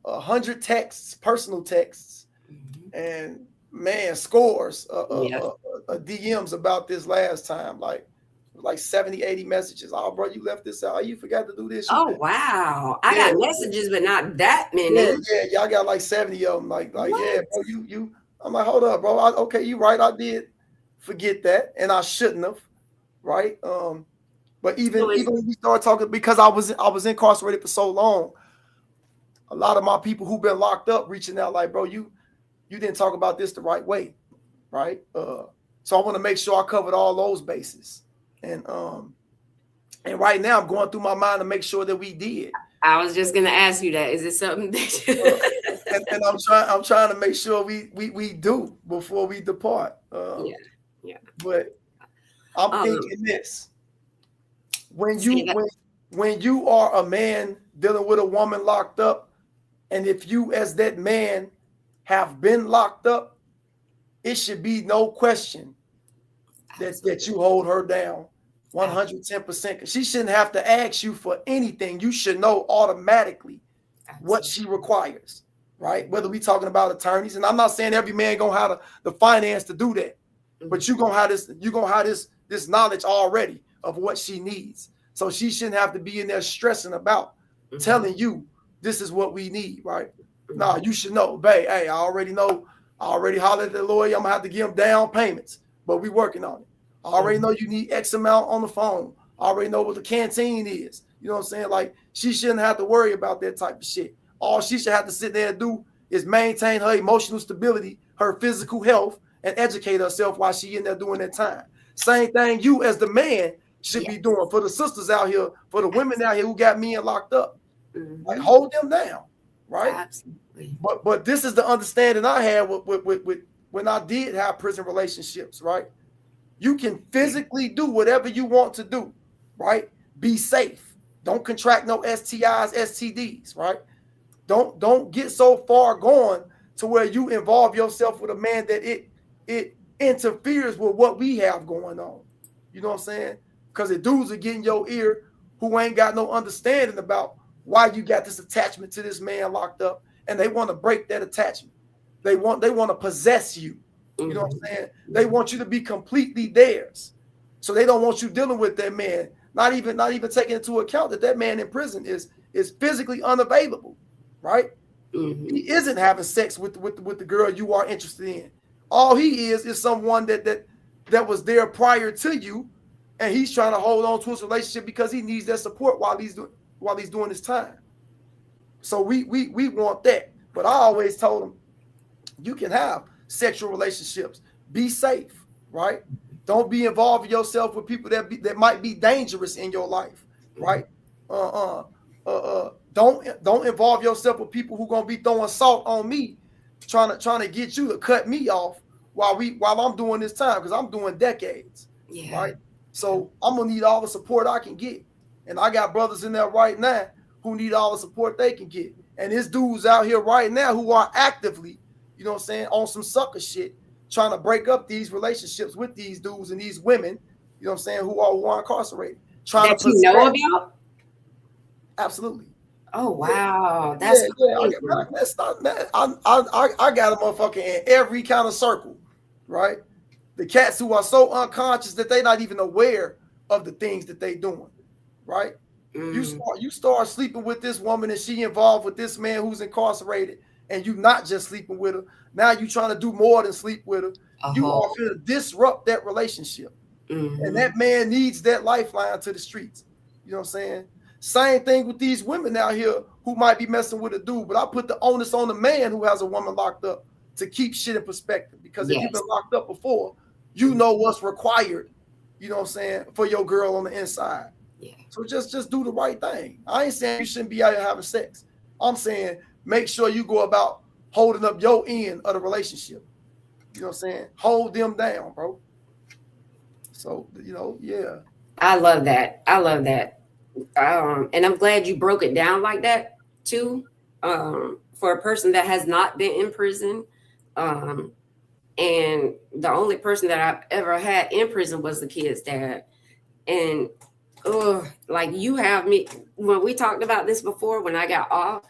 100 texts, personal texts, and man, scores DMs about this last time, like 70, 80 messages. Oh, bro, you left this out. You forgot to do this. Oh, wow. I got messages, but not that many. Yeah, I got like 70 of them. Like yeah, bro, you. I'm like, hold up, bro. Okay, you right. I did forget that, and I shouldn't have, right? But even when we started talking, because I was incarcerated for so long, a lot of my people who've been locked up reaching out like, bro, you didn't talk about this the right way, right? So I want to make sure I covered all those bases, and right now I'm going through my mind to make sure that we did. I was just gonna ask you that. Is it something that and I'm trying to make sure we do before we depart. Yeah. But I'm thinking this. When you are a man dealing with a woman locked up, and if you as that man have been locked up, it should be no question that you hold her down 110%. Because she shouldn't have to ask you for anything. You should know automatically what she requires, right? Whether we talking about attorneys, and I'm not saying every man gonna have the finance to do that, but you're gonna have this knowledge already of what she needs. So she shouldn't have to be in there stressing about telling you this is what we need, right? No, you should know, babe. Hey, I already know. I already hollered at the lawyer. I'm gonna have to give him down payments, but we working on it. I already know you need X amount on the phone. I already know what the canteen is. You know what I'm saying? Like, she shouldn't have to worry about that type of shit. All she should have to sit there and do is maintain her emotional stability, her physical health, and educate herself while she in there doing that time. Same thing you as the man should be doing for the sisters out here, for the women out here who got men locked up. Like, hold them down, right? Absolutely. But this is the understanding I had with when I did have prison relationships, right? You can physically do whatever you want to do, right? Be safe. Don't contract no STIs, STDs, right? Don't get so far gone to where you involve yourself with a man that it interferes with what we have going on. You know what I'm saying? Because the dudes are getting your ear who ain't got no understanding about why you got this attachment to this man locked up, and they want to break that attachment. They want to possess you. You know what I'm saying? They want you to be completely theirs. So they don't want you dealing with that man. Not even taking into account that man in prison is physically unavailable, right? He isn't having sex with the girl you are interested in. All he is someone that was there prior to you, and he's trying to hold on to his relationship because he needs that support while he's doing his time. So we want that. But I always told him, you can have sexual relationships. Be safe, right? Don't be involving yourself with people that might be dangerous in your life, right? Don't involve yourself with people who gonna be throwing salt on me, trying to get you to cut me off while I'm doing this time, because I'm doing decades, right? So I'm gonna need all the support I can get, and I got brothers in there right now who need all the support they can get, and there's dudes out here right now who are actively, you know what I'm saying, on some sucker shit, trying to break up these relationships with these dudes and these women, you know what I'm saying, who are incarcerated. Trying to you know about? Absolutely. Oh wow, that's crazy. That's not that. I got a motherfucker in every kind of circle, right? The cats who are so unconscious that they're not even aware of the things that they doing, right? You start sleeping with this woman and she involved with this man who's incarcerated, and you not just sleeping with her. Now you trying to do more than sleep with her. You are going to disrupt that relationship, and that man needs that lifeline to the streets. You know what I'm saying? Same thing with these women out here who might be messing with a dude, but I put the onus on the man who has a woman locked up to keep shit in perspective. Because if you've been locked up before, you know what's required, you know what I'm saying, for your girl on the inside. Yeah. So just do the right thing. I ain't saying you shouldn't be out here having sex. I'm saying make sure you go about holding up your end of the relationship. You know what I'm saying? Hold them down, bro. So, you know, yeah. I love that. And I'm glad you broke it down like that too. For a person that has not been in prison, and the only person that I've ever had in prison was the kid's dad. And like you have me, when we talked about this before, when I got off,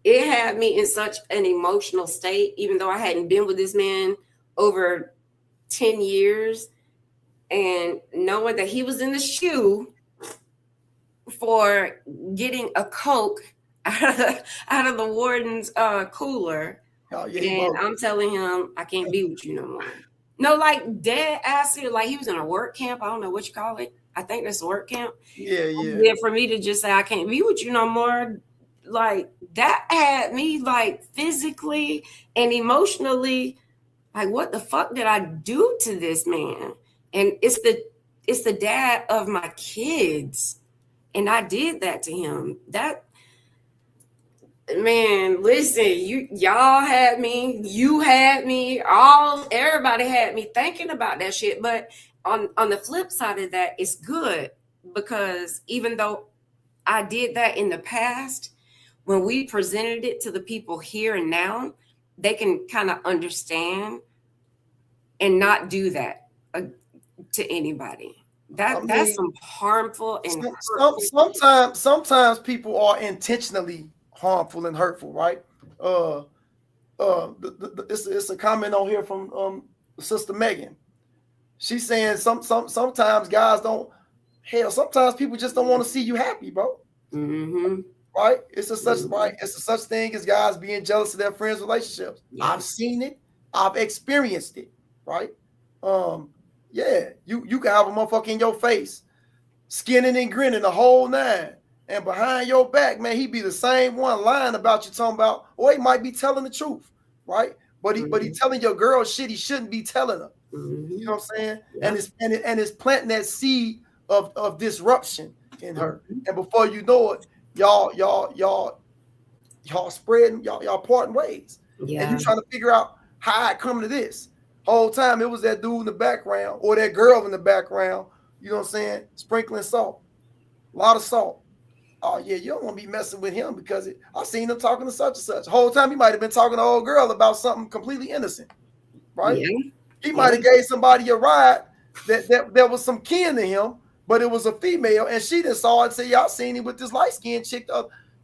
it had me in such an emotional state, even though I hadn't been with this man over 10 years, and knowing that he was in the shoe for getting a Coke out of the warden's cooler. Oh, yeah, and I'm telling him I can't be with you no more. No, like dead ass here, like he was in a work camp. I don't know what you call it. I think that's a work camp. Yeah. For me to just say I can't be with you no more, like that had me like physically and emotionally, like what the fuck did I do to this man? And it's the dad of my kids. And I did that to him. That man, listen, y'all had me, you had me, everybody had me thinking about that shit. But on the flip side of that, it's good because even though I did that in the past, when we presented it to the people here and now, they can kind of understand and not do that to anybody. That's some harmful and sometimes people are intentionally harmful and hurtful, right? It's a comment on here from Sister Megan. She's saying sometimes guys don't. Hell, sometimes people just don't want to see you happy, bro. Right? It's a such thing as guys being jealous of their friends' relationships. Yeah. I've seen it. I've experienced it. Right? Yeah, you can have a motherfucker in your face, skinning and grinning the whole nine, and behind your back, man, he be the same one lying about you, talking about, or he might be telling the truth, right? But he telling your girl shit he shouldn't be telling her. You know what I'm saying? Yeah. And it's planting that seed of disruption in her, and before you know it, y'all spreading, y'all parting ways, and you trying to figure out how I come to this. Whole time it was that dude in the background or that girl in the background, you know what I'm saying, sprinkling salt. A lot of salt. Oh yeah, you don't want to be messing with him because I seen him talking to such and such. The whole time he might have been talking to old girl about something completely innocent, right? Yeah. He might have gave somebody a ride that was some kin to him, but it was a female, and she just saw it and said, "Yeah, I seen him with this light skinned chick."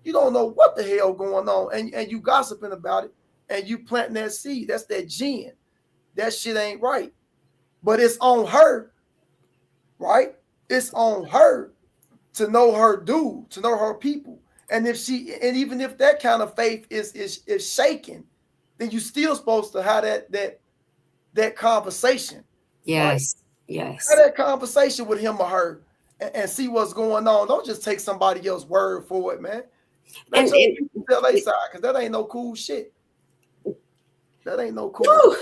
You don't know what the hell going on, and you gossiping about it, and you planting that seed. That's that gin. That shit ain't right. But it's on her, right? It's on her to know her dude, to know her people. And even if that kind of faith is shaken, then you still supposed to have that conversation. Yes. Right? Yes. Have that conversation with him or her and see what's going on. Don't just take somebody else's word for it, man. Let your people tell their side, because that ain't no cool shit. That ain't no cool. Woo!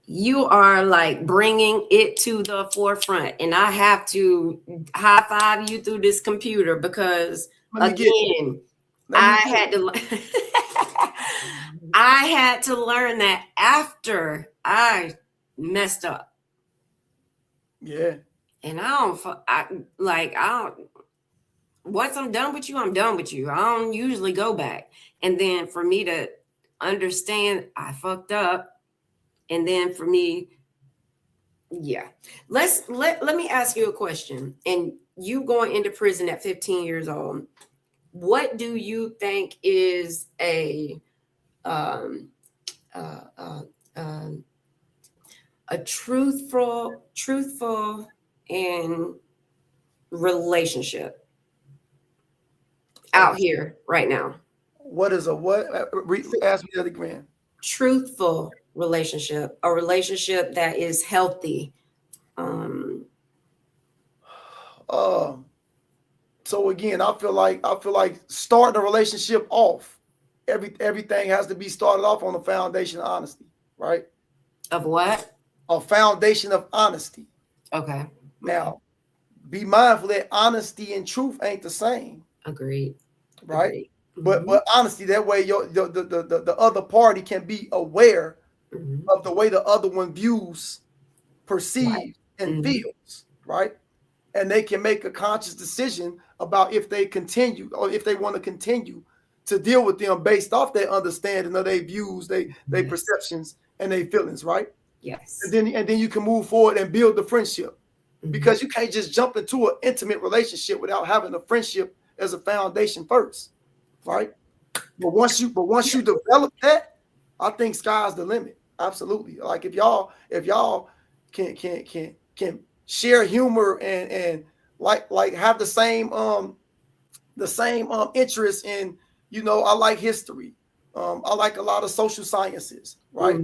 You are like bringing it to the forefront, and I have to high five you through this computer because again, I had to I had to learn that after I messed up. Yeah. And I don't once I'm done with you, I'm done with you. I don't usually go back. And then for me to understand I fucked up, and then for me, yeah. Let me ask you a question. And you going into prison at 15 years old, what do you think is um uh, uh, um, a truthful and relationship out here right now? What is a what? Ask me that again. Truthful relationship, a relationship that is healthy. So again, I feel like starting a relationship off, everything has to be started off on a foundation of honesty, right? Of what? A foundation of honesty. Okay. Now, be mindful that honesty and truth ain't the same. Agreed. Right? Agreed. But honesty, that way the other party can be aware of the way the other one views, perceives, and feels, right? And they can make a conscious decision about if they continue or if they want to continue to deal with them based off their understanding of their views, their perceptions, and their feelings, right? Yes. And then you can move forward and build the friendship. Because you can't just jump into an intimate relationship without having a friendship as a foundation first, right? But once you develop that, I think sky's the limit. Absolutely. Like if y'all can share humor and like have the same interest in, I like history. I like a lot of social sciences, right?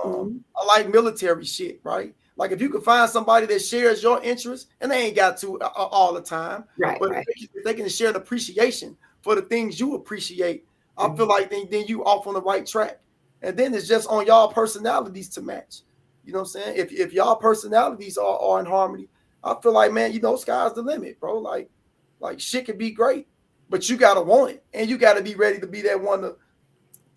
I like military shit, right? Like if you can find somebody that shares your interests, and they ain't got to all the time, right? But right. If they can share an appreciation for the things you appreciate, I feel like then you off on the right track. And then it's just on y'all personalities to match. You know what I'm saying? If y'all personalities are in harmony, I feel like, man, sky's the limit, bro. Like shit can be great, but you gotta want it, and you gotta be ready to be that one to.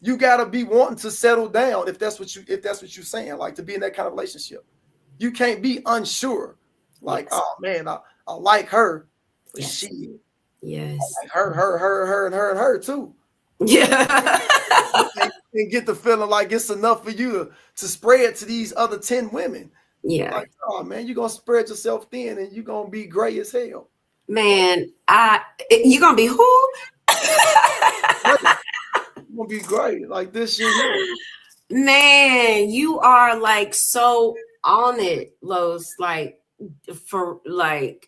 You gotta be wanting to settle down if that's what you're saying, like to be in that kind of relationship. You can't be unsure. Like, oh man, I like her, but shit. Yes. I like her too. Yeah. and get the feeling like it's enough for you to spread to these other 10 women. Yeah. Like, oh man, you're gonna spread yourself thin and you're gonna be gray as hell. Man, you're gonna be who? You're gonna be great. Like this shit here. Man, you are like so on it, Los. Like for like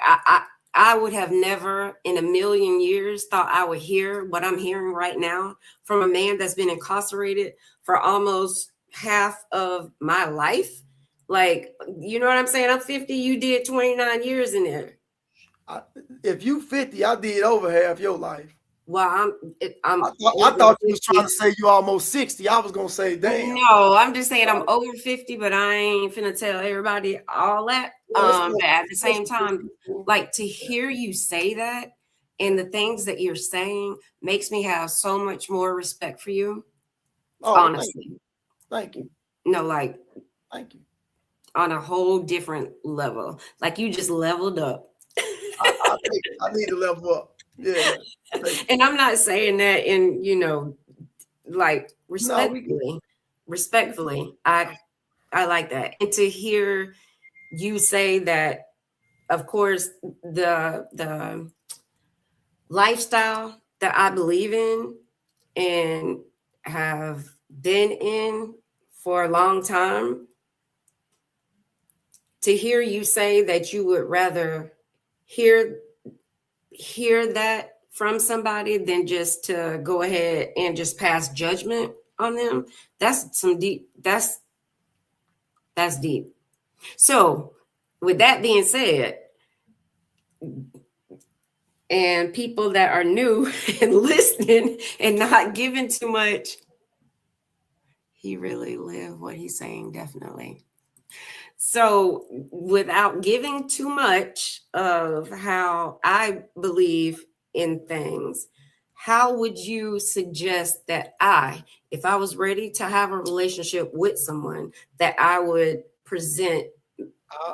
I would have never in a million years thought I would hear what I'm hearing right now from a man that's been incarcerated for almost half of my life. Like, you know what I'm saying? I'm 50, you did 29 years in there. If you 50, I did over half your life. Well, I thought you was trying to say you almost 60. I was gonna say, damn. No, I'm just saying I'm over 50, but I ain't finna tell everybody all that. But at the same time, like to hear you say that and the things that you're saying makes me have so much more respect for you. Oh, honestly. Thank you. No, like thank you. on a whole different level. Like you just leveled up. I think I need to level up. Yeah. And I'm not saying that in, like No, we can. respectfully, I like that. And to hear you say that, of course, the lifestyle that I believe in and have been in for a long time, to hear you say that you would rather hear that from somebody than just to go ahead and just pass judgment on them, that's deep. So with that being said, and people that are new and listening and not giving too much, he really lived what he's saying, definitely. So without giving too much of how I believe in things, how would you suggest that if I was ready to have a relationship with someone, that I would present?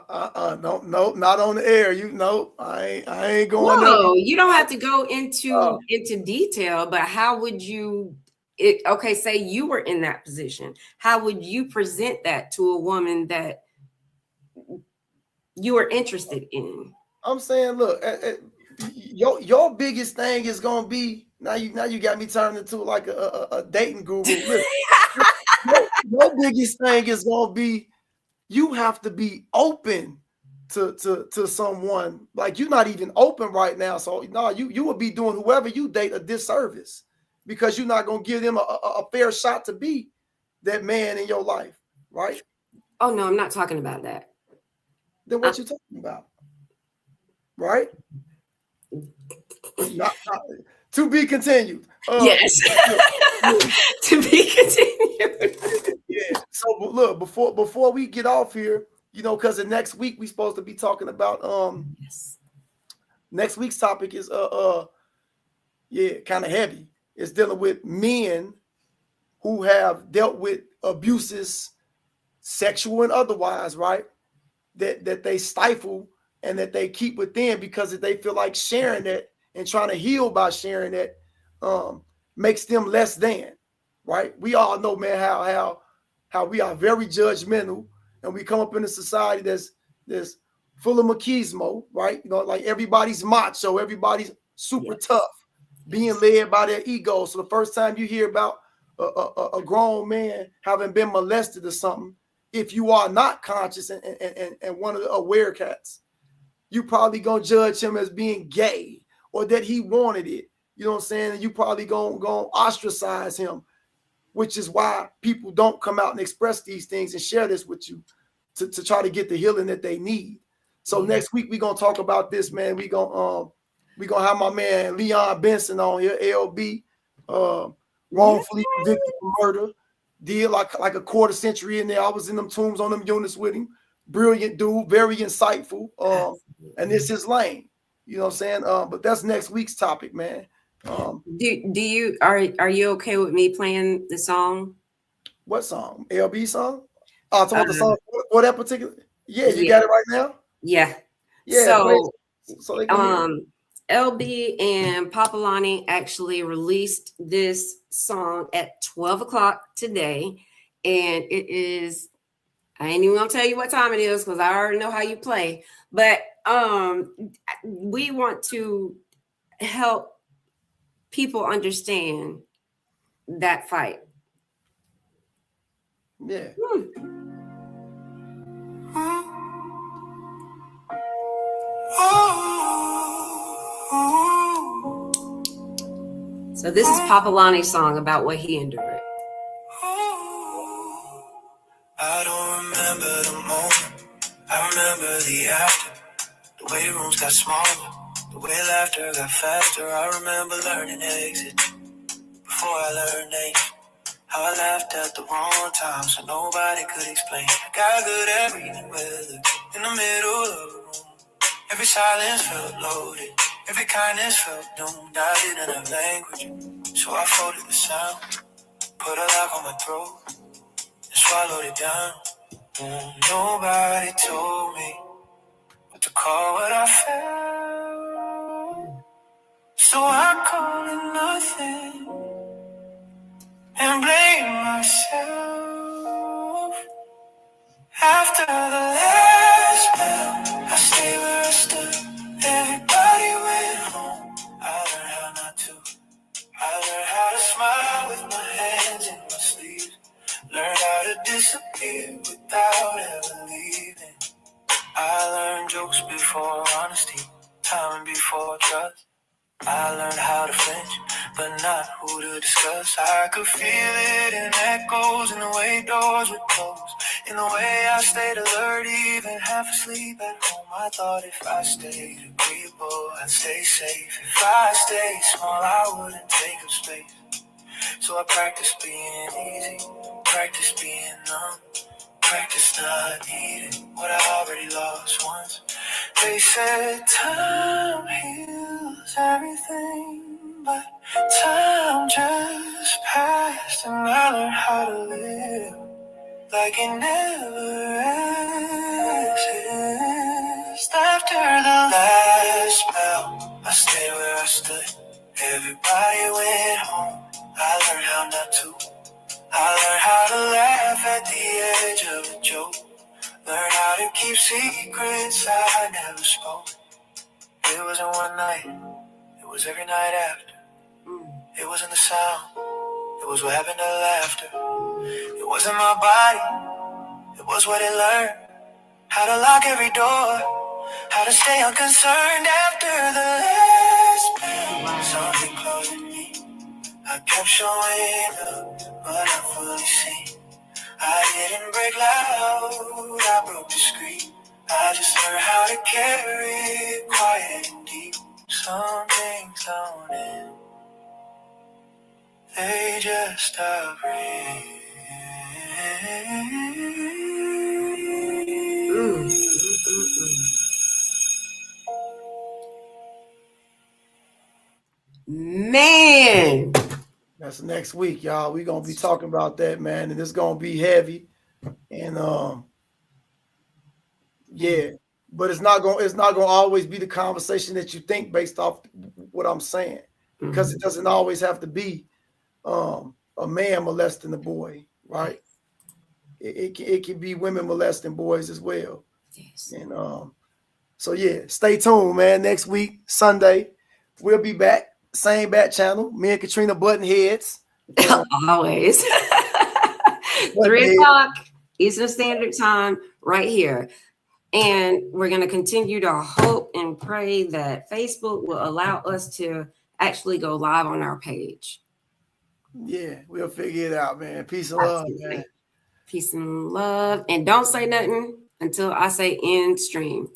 No, no, not on the air. You know, I ain't going there. No, you don't have to go into detail, but how would you okay, say you were in that position. How would you present that to a woman that you are interested in? I'm saying, look, your biggest thing is gonna be now. You got me turning into like a dating guru. Listen, your biggest thing is gonna be you have to be open to someone. Like you're not even open right now, so no, you will be doing whoever you date a disservice because you're not gonna give them a fair shot to be that man in your life, right? Oh no, I'm not talking about that. Then what you talking about, right? Not, to be continued. Yes. To be continued. Yeah. So look, before we get off here, because the next week we supposed to be talking about Yes. next week's topic is kind of heavy. It's dealing with men who have dealt with abuses, sexual and otherwise, right? That they stifle and that they keep within because they feel like sharing that and trying to heal by sharing that makes them less than, right? We all know, man, how we are very judgmental and we come up in a society that's full of machismo, right? Like everybody's macho, everybody's super tough, being led by their ego. So the first time you hear about a grown man having been molested or something, if you are not conscious and one of the aware cats, you probably gonna judge him as being gay or that he wanted it. You know what I'm saying? And you probably gonna ostracize him, which is why people don't come out and express these things and share this with you to try to get the healing that they need. So next week we're gonna talk about this, man. We're gonna have my man Leon Benson on here, LB, wrongfully convicted for murder. Did like a quarter century in there. I was in them tombs on them units with him. Brilliant dude, very insightful. And this is lane. You know what I'm saying? But that's next week's topic, man. Do you are you okay with me playing the song? What song? LB song? Oh, talking about the song for that particular. Yeah, you got it right now. Yeah. Yeah. So they can LB and Papalani actually released this song at 12 o'clock today, and it is. I ain't even gonna tell you what time it is because I already know how you play. But we want to help people understand that fight. Yeah. So this is Papalani's song about what he endured. I don't remember the moment. I remember the after. The way rooms got smaller. The way laughter got faster. I remember learning exit before I learned names. How I laughed at the wrong time so nobody could explain. I got good at reading weather in the middle of the room. Every silence felt loaded. Every kindness felt doomed. I didn't have language, so I folded the sound. Put a lock on my throat and swallowed it down. Nobody told me what to call what I felt. So I call it nothing and blame myself. After the last bell, I stayed where I stood. Everybody went home. I learned how not to. I learned how to smile with my hands in my sleeves. Learned how to disappear without ever leaving. I learned jokes before honesty, timing before trust. I learned how to flinch, but not who to discuss. I could feel it in echoes, in the way doors would close, in the way I stayed alert, even half asleep at home. I thought if I stayed agreeable, I'd stay safe. If I stayed small, I wouldn't take up space. So I practiced being easy, practiced being numb, practiced not needing what I already lost once. They said time heals everything, but time just passed, and I learned how to live like it never exists. After the last spell, I stayed where I stood. Everybody went home. I learned how not to. I learned how to laugh at the edge of a joke. Learn how to keep secrets I never spoke. It wasn't one night, it was every night after. It wasn't the sound, it was what happened to laughter. It wasn't my body, it was what it learned. How to lock every door, how to stay unconcerned after the last bell. Something closing me, I kept showing up, but not fully seen. I didn't break loud, I broke discreet. I just learned how to carry it quiet and deep. Some things don't end, they just stop breathing. Man. That's next week, y'all. We're gonna be talking about that, man, and it's gonna be heavy. And yeah, but it's not gonna always be the conversation that you think based off what I'm saying, because it doesn't always have to be a man molesting a boy, right? It can be women molesting boys as well. Yes. And so yeah, stay tuned, man. Next week, Sunday, we'll be back, same bat channel. Me and Katrina button heads. Always. 3 o'clock Eastern Standard Time, right here. And we're going to continue to hope and pray that Facebook will allow us to actually go live on our page. Yeah, we'll figure it out, man. Peace and love, man. Peace and love. And don't say nothing until I say end stream.